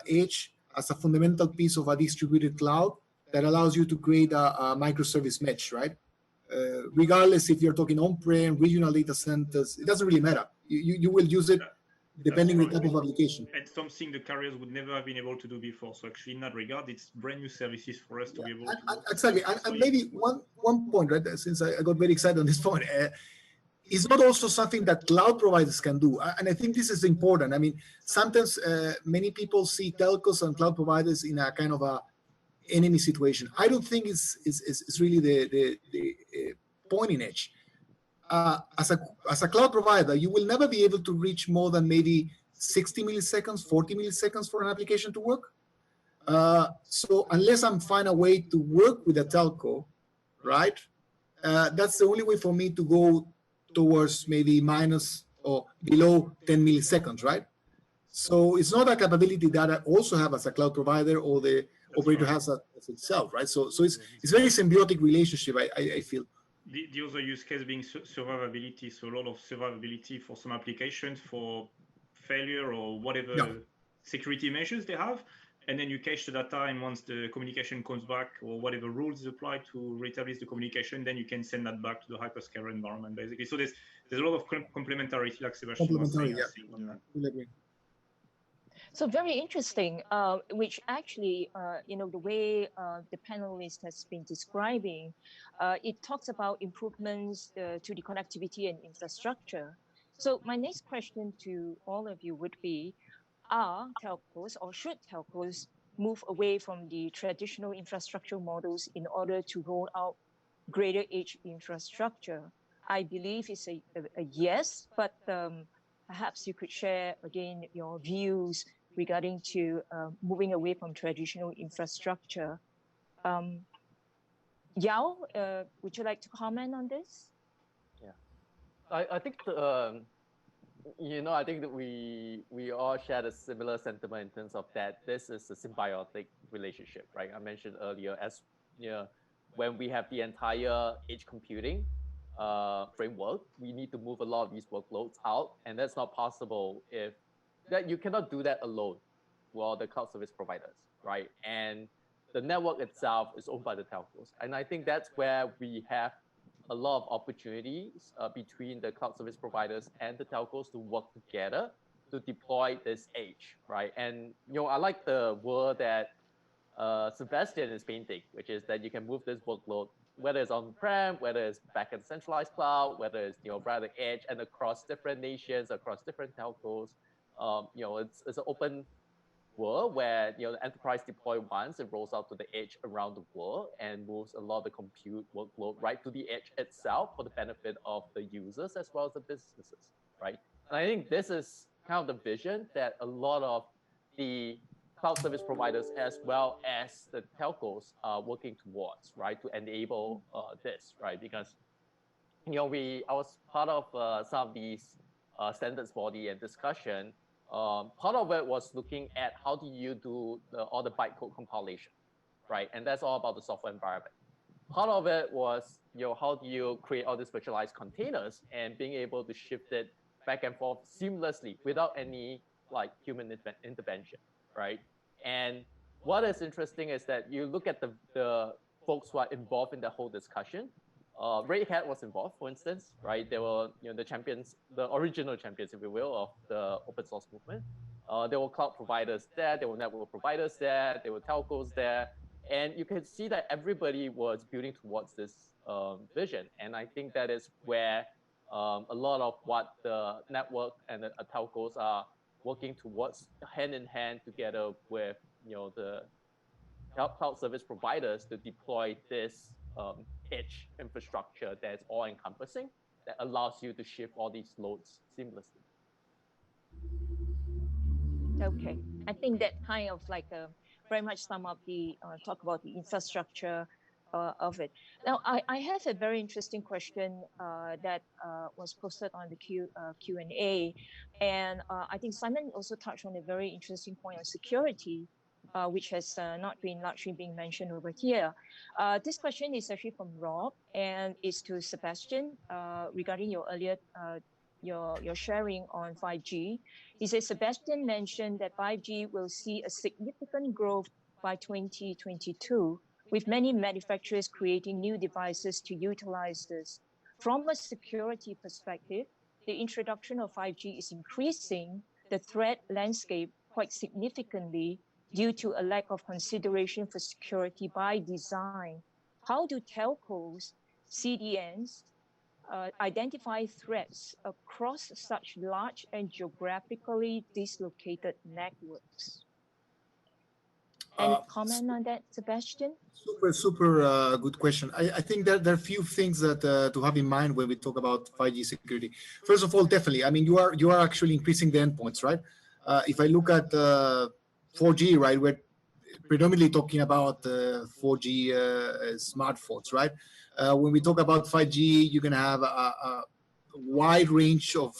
Edge as a fundamental piece of a distributed cloud that allows you to create a microservice mesh, right? Regardless if you're talking on-prem, regional data centers, it doesn't really matter. You will use it depending on the type of application. And something the carriers would never have been able to do before. So actually, in that regard, it's brand new services for us to be able to do. Exactly. And maybe one point, right, since I got very excited on this point, is not also something that cloud providers can do. And I think this is important. I mean, sometimes many people see telcos and cloud providers in a kind of a enemy situation. I don't think it's really the pointing edge. As a cloud provider, you will never be able to reach more than maybe 60 milliseconds, 40 milliseconds for an application to work. So unless I'm find a way to work with a telco, right? That's the only way for me to go towards maybe minus or below 10 milliseconds, right? So it's not a capability that I also have as a cloud provider or the operator has as itself, right? So it's very symbiotic relationship, I feel. The other use case being survivability, so a lot of survivability for some applications for failure or whatever security measures they have, and then you cache the data, and once the communication comes back or whatever rules apply to reestablish the communication, then you can send that back to the hyperscaler environment, basically. So there's a lot of complementarity, like Sebastian was saying, I think, on that. So very interesting, which actually, the way the panelist has been describing, it talks about improvements to the connectivity and infrastructure. So my next question to all of you would be, are telcos or should telcos move away from the traditional infrastructure models in order to roll out greater edge infrastructure? I believe it's a yes, but perhaps you could share again your views regarding to moving away from traditional infrastructure. Yao, would you like to comment on this? Yeah, I think I think that we all share a similar sentiment in terms of that this is a symbiotic relationship, right? I mentioned earlier, as when we have the entire edge computing framework, we need to move a lot of these workloads out, and that's not possible if that you cannot do that alone. Well, the cloud service providers, right? And the network itself is owned by the telcos, and I think that's where we have a lot of opportunities between the cloud service providers and the telcos to work together to deploy this edge, right? And I like the word that Sebastian is painting, which is that you can move this workload, whether it's on-prem, whether it's back in centralized cloud, whether it's via the edge, and across different nations, across different telcos. It's an open world where the enterprise deploy once, it rolls out to the edge around the world and moves a lot of the compute workload right to the edge itself for the benefit of the users as well as the businesses, right? And I think this is kind of the vision that a lot of the cloud service providers as well as the telcos are working towards, right, to enable this, right? Because I was part of some of these standards body and discussion. Part of it was looking at how do you do all the bytecode compilation, right? And that's all about the software environment. Part of it was, how do you create all these virtualized containers and being able to shift it back and forth seamlessly without any human intervention, right? And what is interesting is that you look at the folks who are involved in the whole discussion. Red Hat was involved, for instance, right? They were, the champions, the original champions, if you will, of the open source movement. There were cloud providers there, there were network providers there, there were telcos there, and you can see that everybody was building towards this vision. And I think that is where a lot of what the network and the telcos are working towards, hand in hand together with the cloud service providers to deploy this edge infrastructure that's all encompassing, that allows you to shift all these loads seamlessly. Okay, I think that kind of very much sum up the talk about the infrastructure of it. Now, I have a very interesting question that was posted on the Q&A, and I think Simon also touched on a very interesting point on security, which has not been largely being mentioned over here. This question is actually from Rob, and is to Sebastian regarding your earlier your sharing on 5G. He says Sebastian mentioned that 5G will see a significant growth by 2022, with many manufacturers creating new devices to utilize this. From a security perspective, the introduction of 5G is increasing the threat landscape quite significantly due to a lack of consideration for security by design. How do telcos, CDNs, identify threats across such large and geographically dislocated networks? Any comment on that, Sebastian? Super good question. I think that there are a few things that to have in mind when we talk about 5G security. First of all, definitely, I mean, you are actually increasing the endpoints, right? If I look at 4G, right, we're predominantly talking about 4G smartphones, right? When we talk about 5G, you're gonna have a wide range of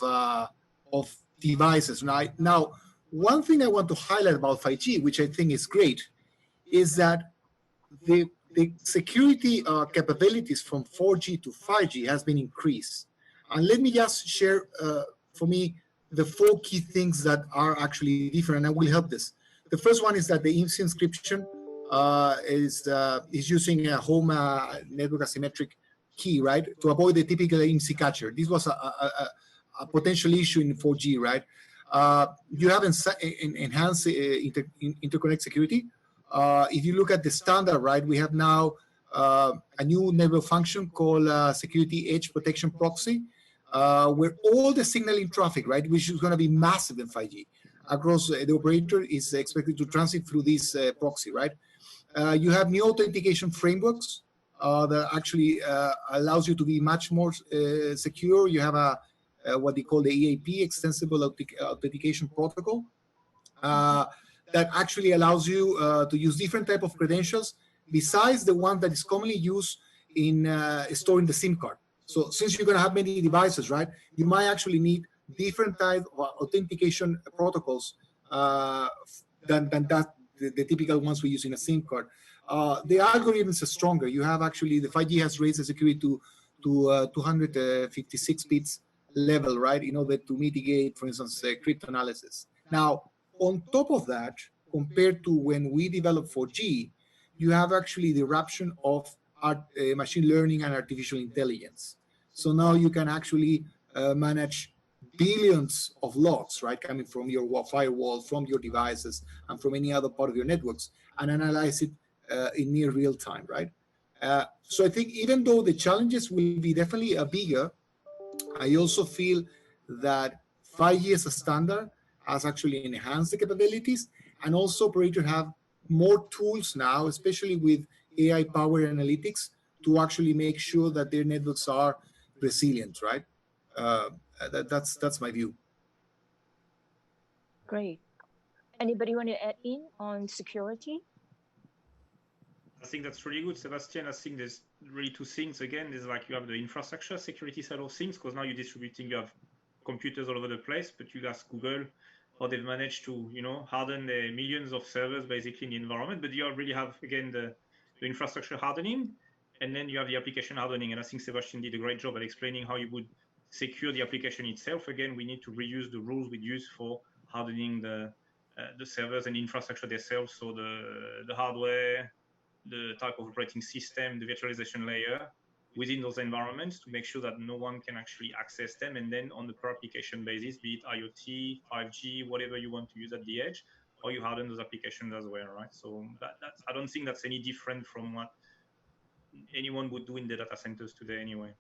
devices. Now, one thing I want to highlight about 5G, which I think is great, is that the security capabilities from 4G to 5G has been increased. And let me just share for me the four key things that are actually different, and I will help this. The first one is that the IMSI inscription is using a home network asymmetric key, right, to avoid the typical IMSI catcher. This was a potential issue in 4G, right? You have enhanced interconnect security. If you look at the standard, right, we have now a new network function called Security Edge Protection Proxy, where all the signaling traffic, right, which is going to be massive in 5G across the operator, is expected to transit through this proxy, right? You have new authentication frameworks that actually allows you to be much more secure. You have what they call the EAP, Extensible Authentication Protocol, that actually allows you to use different type of credentials besides the one that is commonly used in storing the SIM card. So since you're going to have many devices, right, you might actually need different type of authentication protocols than the typical ones we use in a SIM card. The algorithms are stronger. You have actually, the 5G has raised the security to 256 bits level, right, in order to mitigate, for instance, cryptanalysis. Now, on top of that, compared to when we developed 4G, you have actually the eruption of machine learning and artificial intelligence. So now you can actually manage billions of logs, right, coming from your firewall, from your devices, and from any other part of your networks, and analyze it in near real time, right? So I think even though the challenges will be definitely bigger, I also feel that 5G as a standard has actually enhanced the capabilities, and also operators have more tools now, especially with AI powered analytics, to actually make sure that their networks are resilient, right? That's my view. Great. Anybody want to add in on security? I think that's really good, Sebastian. I think there's really two things. Again, there's like you have the infrastructure security side of things, because now you're distributing, you have computers all over the place, but you ask Google how they've managed to, harden the millions of servers basically in the environment. But you really have, again, the infrastructure hardening, and then you have the application hardening. And I think Sebastian did a great job at explaining how you would secure the application itself. Again, we need to reuse the rules we use for hardening the servers and infrastructure themselves. So the hardware, the type of operating system, the virtualization layer within those environments, to make sure that no one can actually access them. And then on the per application basis, be it IoT, 5G, whatever you want to use at the edge, or you harden those applications as well, right? So that's, I don't think that's any different from what anyone would do in the data centers today anyway,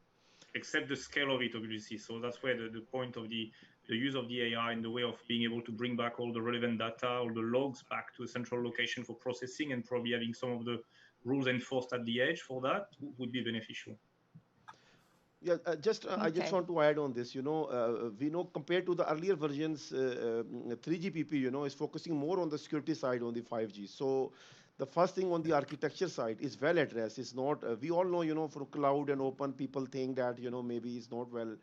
except the scale of it, obviously. So that's where the point of the use of the AI and the way of being able to bring back all the relevant data, all the logs back to a central location for processing, and probably having some of the rules enforced at the edge for that would be beneficial. Yeah, I just want to add on this. We know compared to the earlier versions, 3GPP, is focusing more on the security side on the 5G. So the first thing on the architecture side is well addressed. It's not. We all know, for cloud and open, people think that maybe it's not well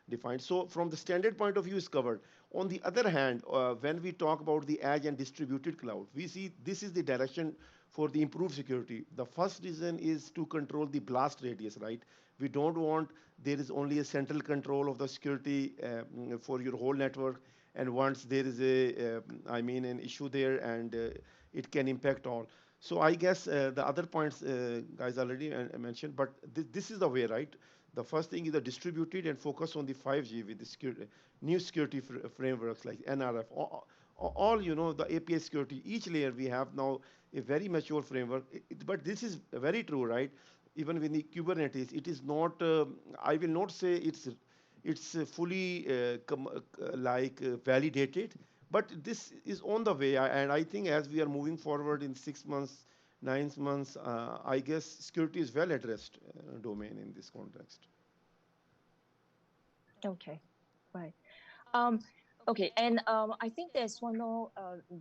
defined. So from the standard point of view, is covered. On the other hand, when we talk about the edge and distributed cloud, we see this is the direction for the improved security. The first reason is to control the blast radius, right? We don't want there is only a central control of the security for your whole network, and once there is an issue there, and it can impact all. So I guess the other points guys already mentioned, but this is the way, right? The first thing is the distributed and focus on the 5G with the security, new security frameworks like NRF, all the API security. Each layer we have now a very mature framework. But this is very true, right? Even with the Kubernetes, it is not. I will not say it's fully validated, But this is on the way, and I think as we are moving forward in 6 months, 9 months, I guess security is well addressed domain in this context. Okay, right. Okay, and I think there's one more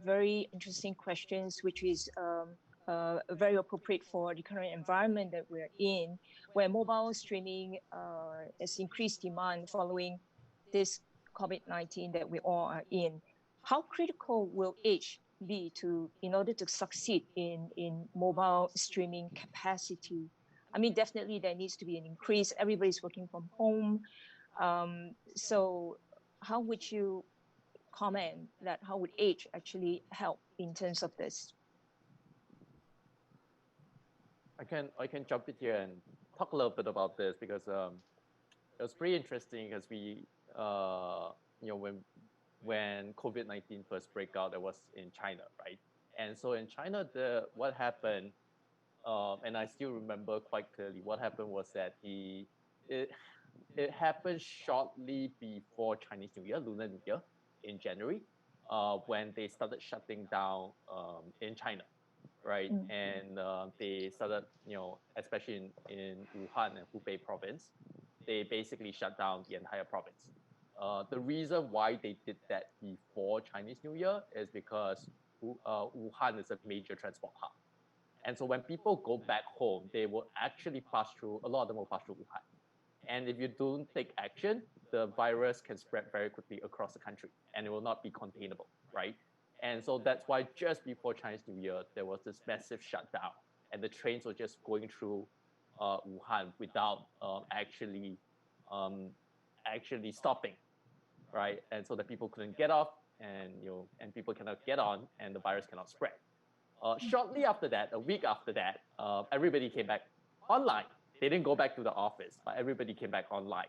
very interesting questions, which is very appropriate for the current environment that we're in, where mobile streaming has increased demand following this COVID-19 that we all are in. How critical will age be in order to succeed in mobile streaming capacity? I mean, definitely there needs to be an increase. Everybody's working from home. So how would you comment that how would age actually help in terms of this? I can jump in here and talk a little bit about this because it was pretty interesting because we when COVID-19 first break out, it was in China, right? And so in China, what happened, and I still remember quite clearly, what happened was that it happened shortly before Chinese New Year, Lunar New Year, in January, when they started shutting down in China, right? And they started, especially in Wuhan and Hubei province, they basically shut down the entire province. The reason why they did that before Chinese New Year is because Wuhan is a major transport hub. And so when people go back home, they will actually pass through, a lot of them will pass through Wuhan. And if you don't take action, the virus can spread very quickly across the country and it will not be containable, right? And so that's why just before Chinese New Year, there was this massive shutdown and the trains were just going through Wuhan without actually stopping, right? And so the people couldn't get off and people cannot get on and the virus cannot spread. Shortly after that, a week after that, everybody came back online. They didn't go back to the office, but everybody came back online.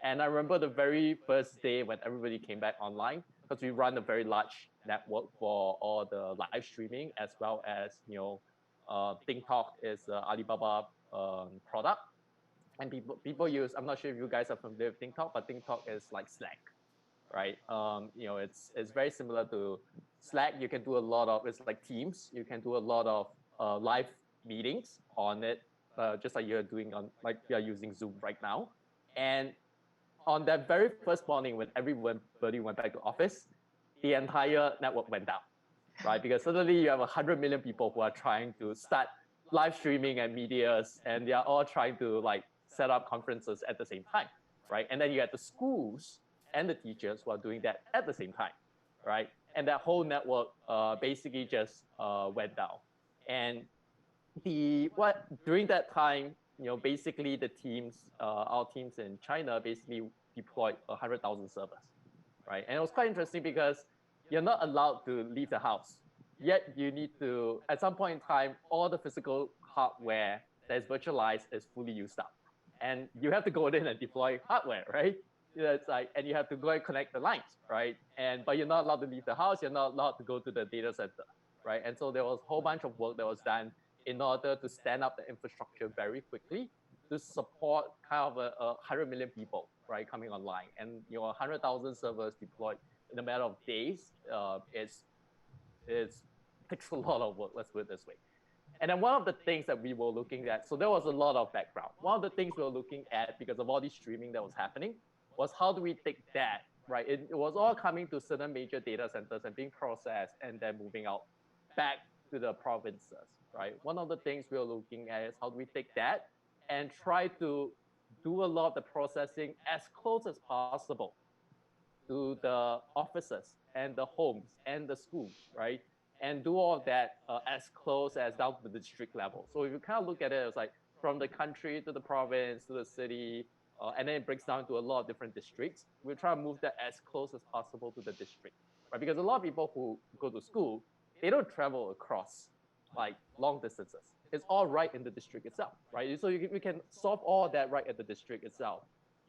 And I remember the very first day when everybody came back online, because we run a very large network for all the live streaming, as well as, TikTok is Alibaba product. And people use, I'm not sure if you guys are familiar with TikTok, but TikTok is like Slack, right? It's very similar to Slack. You can do a lot of, it's like Teams. You can do a lot of live meetings on it, just like you're doing like you're using Zoom right now. And on that very first morning when everybody went back to office, the entire network went down, right? Because suddenly you have 100 million people who are trying to start live streaming and medias, and they are all trying to like set up conferences at the same time, right? And then you have the schools and the teachers who are doing that at the same time, right? And that whole network basically just went down. And during that time, basically the teams, our teams in China basically deployed 100,000 servers, right? And it was quite interesting because you're not allowed to leave the house. Yet you need to, at some point in time, all the physical hardware that is virtualized is fully used up. And you have to go in and deploy hardware, right? It's like, and you have to go and connect the lines, right? But you're not allowed to leave the house. You're not allowed to go to the data center, right? And so there was a whole bunch of work that was done in order to stand up the infrastructure very quickly to support kind of 100 million people, right, coming online. And 100,000 servers deployed in a matter of days takes a lot of work. Let's put it this way. And then one of the things that we were looking at, so there was a lot of background. One of the things we were looking at, because of all this streaming that was happening, was how do we take that, right? It was all coming to certain major data centers and being processed and then moving out back to the provinces, right? One of the things we were looking at is how do we take that and try to do a lot of the processing as close as possible to the offices and the homes and the schools, right? And do all of that as close as down to the district level. So if you kind of look at it, it's like from the country to the province to the city, and then it breaks down to a lot of different districts. We're trying to move that as close as possible to the district, right? Because a lot of people who go to school, they don't travel across like long distances. It's all right in the district itself, right? So we can solve all that right at the district itself.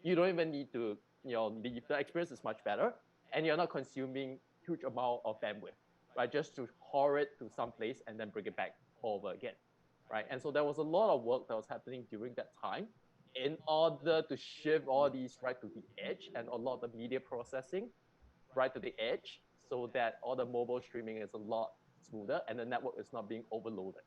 You don't even need to, leave. The experience is much better, and you're not consuming huge amount of bandwidth, right? Just to haul it to some place and then bring it back over again, right? And so there was a lot of work that was happening during that time in order to shift all these right to the edge and a lot of the media processing right to the edge so that all the mobile streaming is a lot smoother and the network is not being overloaded.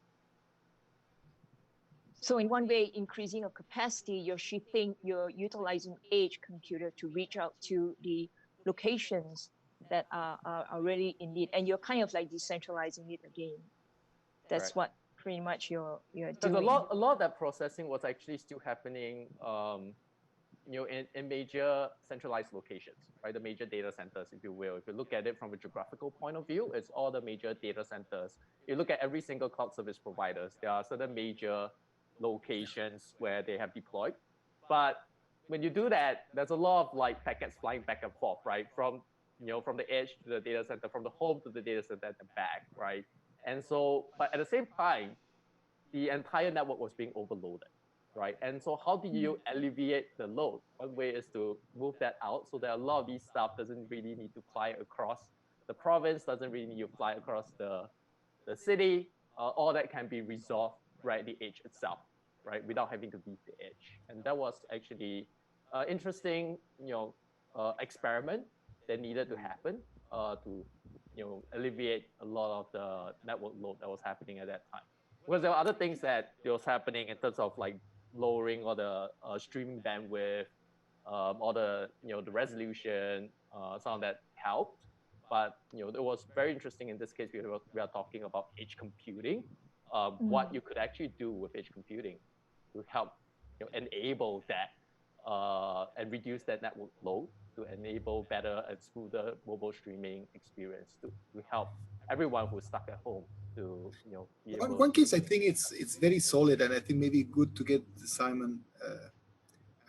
So in one way, increasing your capacity, you're shifting, you're utilizing edge computer to reach out to the locations that are really in need, and you're kind of like decentralizing it again. That's what pretty much you're doing. Because a lot of that processing was actually still happening, in major centralized locations, right? The major data centers, if you will. If you look at it from a geographical point of view, it's all the major data centers. You look at every single cloud service providers, there are certain major locations where they have deployed. But when you do that, there's a lot of like packets flying back and forth, right? From the edge to the data center, from the home to the data center and back, right? And so, but at the same time, the entire network was being overloaded, right? And so how do you alleviate the load? One way is to move that out so that a lot of these stuff doesn't really need to fly across the province, doesn't really need to fly across the city. All that can be resolved right at the edge itself, right? Without having to leave the edge. And that was actually interesting, experiment that needed to happen to, alleviate a lot of the network load that was happening at that time. Because there were other things that was happening in terms of like lowering all the streaming bandwidth, all the the resolution, some of that helped. But it was very interesting in this case. We are talking about edge computing, what you could actually do with edge computing to help enable that and reduce that network load, to enable better and smoother mobile streaming experience to help everyone who's stuck at home to be able one case I think it's very solid, and I think maybe good to get Simon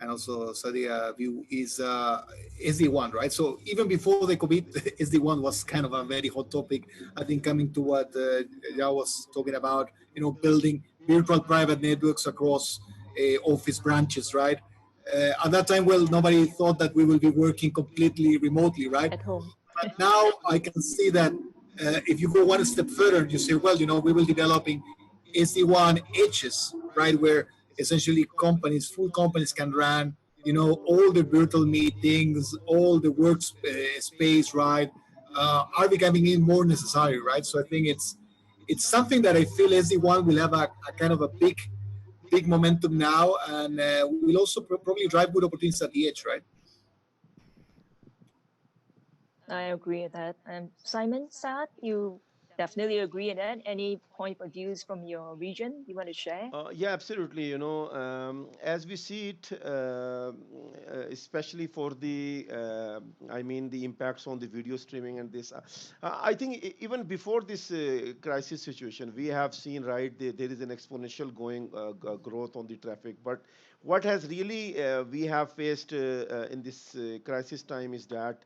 and also Sadia view is SD1, right? So even before the COVID, SD1 was kind of a very hot topic. I think coming to what Yao was talking about, building virtual private networks across office branches, right? At that time, well, nobody thought that we will be working completely remotely, right? At home. But now I can see that if you go one step further, you say, well, we will be developing SD1 edges, right, where essentially full companies can run, all the virtual meetings, all the work space, right, are becoming even more necessary, right? So I think it's something that I feel SD1 will have a kind of a big momentum now, and will also probably drive good opportunities at the edge, right? I agree with that. And Simon, Saad, you definitely agree with that. Any point of views from your region you want to share? Yeah, absolutely. As we see it, especially for the impacts on the video streaming and this, I think even before this crisis situation, we have seen, right, there is an exponential growth on the traffic. But what has really we have faced in this crisis time is that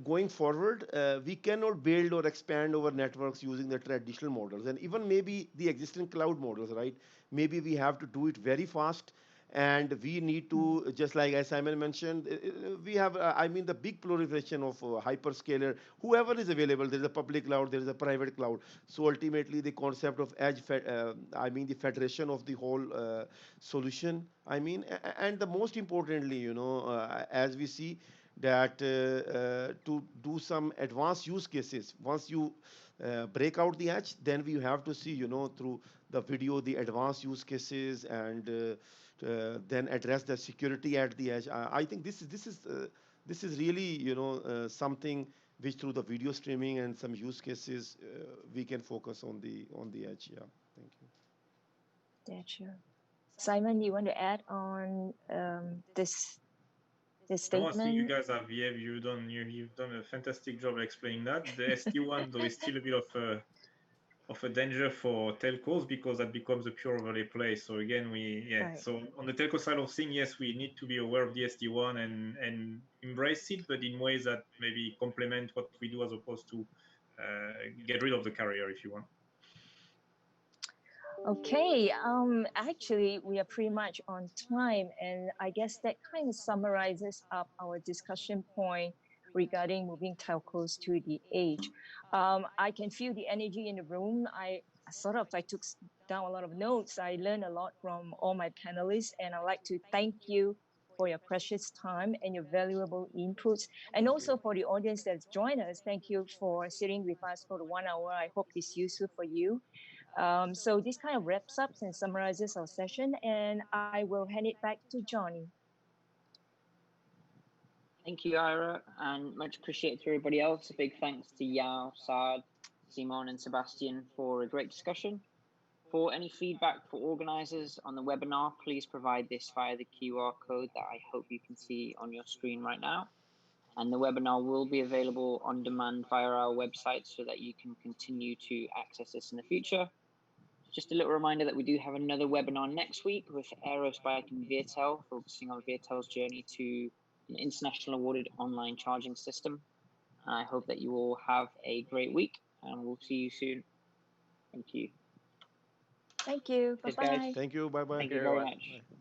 going forward, we cannot build or expand our networks using the traditional models and even maybe the existing cloud models, right? Maybe we have to do it very fast, and we need to, just like as Simon mentioned, we have, the big proliferation of hyperscaler, whoever is available. There is a public cloud, there is a private cloud. So ultimately, the concept of edge, the federation of the whole solution. And the most importantly, as we see that to do some advanced use cases, once you break out the edge, then we have to see, through the video, the advanced use cases, and then address the security at the edge. I think this is really, something which through the video streaming and some use cases we can focus on the edge. Yeah, thank you. Yeah, sure. Simon, you want to add on this statement? No, I think you guys have you've done a fantastic job explaining that. The SD1 though is still a bit of a danger for telcos, because that becomes a pure overlay play. So again, Right. So on the telco side of things, yes, we need to be aware of the SD1 and embrace it, but in ways that maybe complement what we do, as opposed to get rid of the carrier, if you want. Okay, actually, we are pretty much on time, and I guess that kind of summarizes up our discussion point regarding moving telcos to the edge. I can feel the energy in the room. I took down a lot of notes. I learned a lot from all my panelists, and I'd like to thank you for your precious time and your valuable inputs. And also for the audience that's joined us, thank you for sitting with us for the 1 hour. I hope it's useful for you. So this kind of wraps up and summarizes our session, and I will hand it back to Johnny. Thank you, Ira, and much appreciated to everybody else. A big thanks to Yao, Saad, Simon, and Sebastian for a great discussion. For any feedback for organizers on the webinar, please provide this via the QR code that I hope you can see on your screen right now. And the webinar will be available on demand via our website so that you can continue to access this in the future. Just a little reminder that we do have another webinar next week with Aerospike and Viettel, focusing on Viettel's journey to an international awarded online charging system. I hope that you all have a great week, and we'll see you soon. Thank you. Thank you. Cheers, Bye-bye. guys. Thank you. Bye bye. Thank you very much. Bye.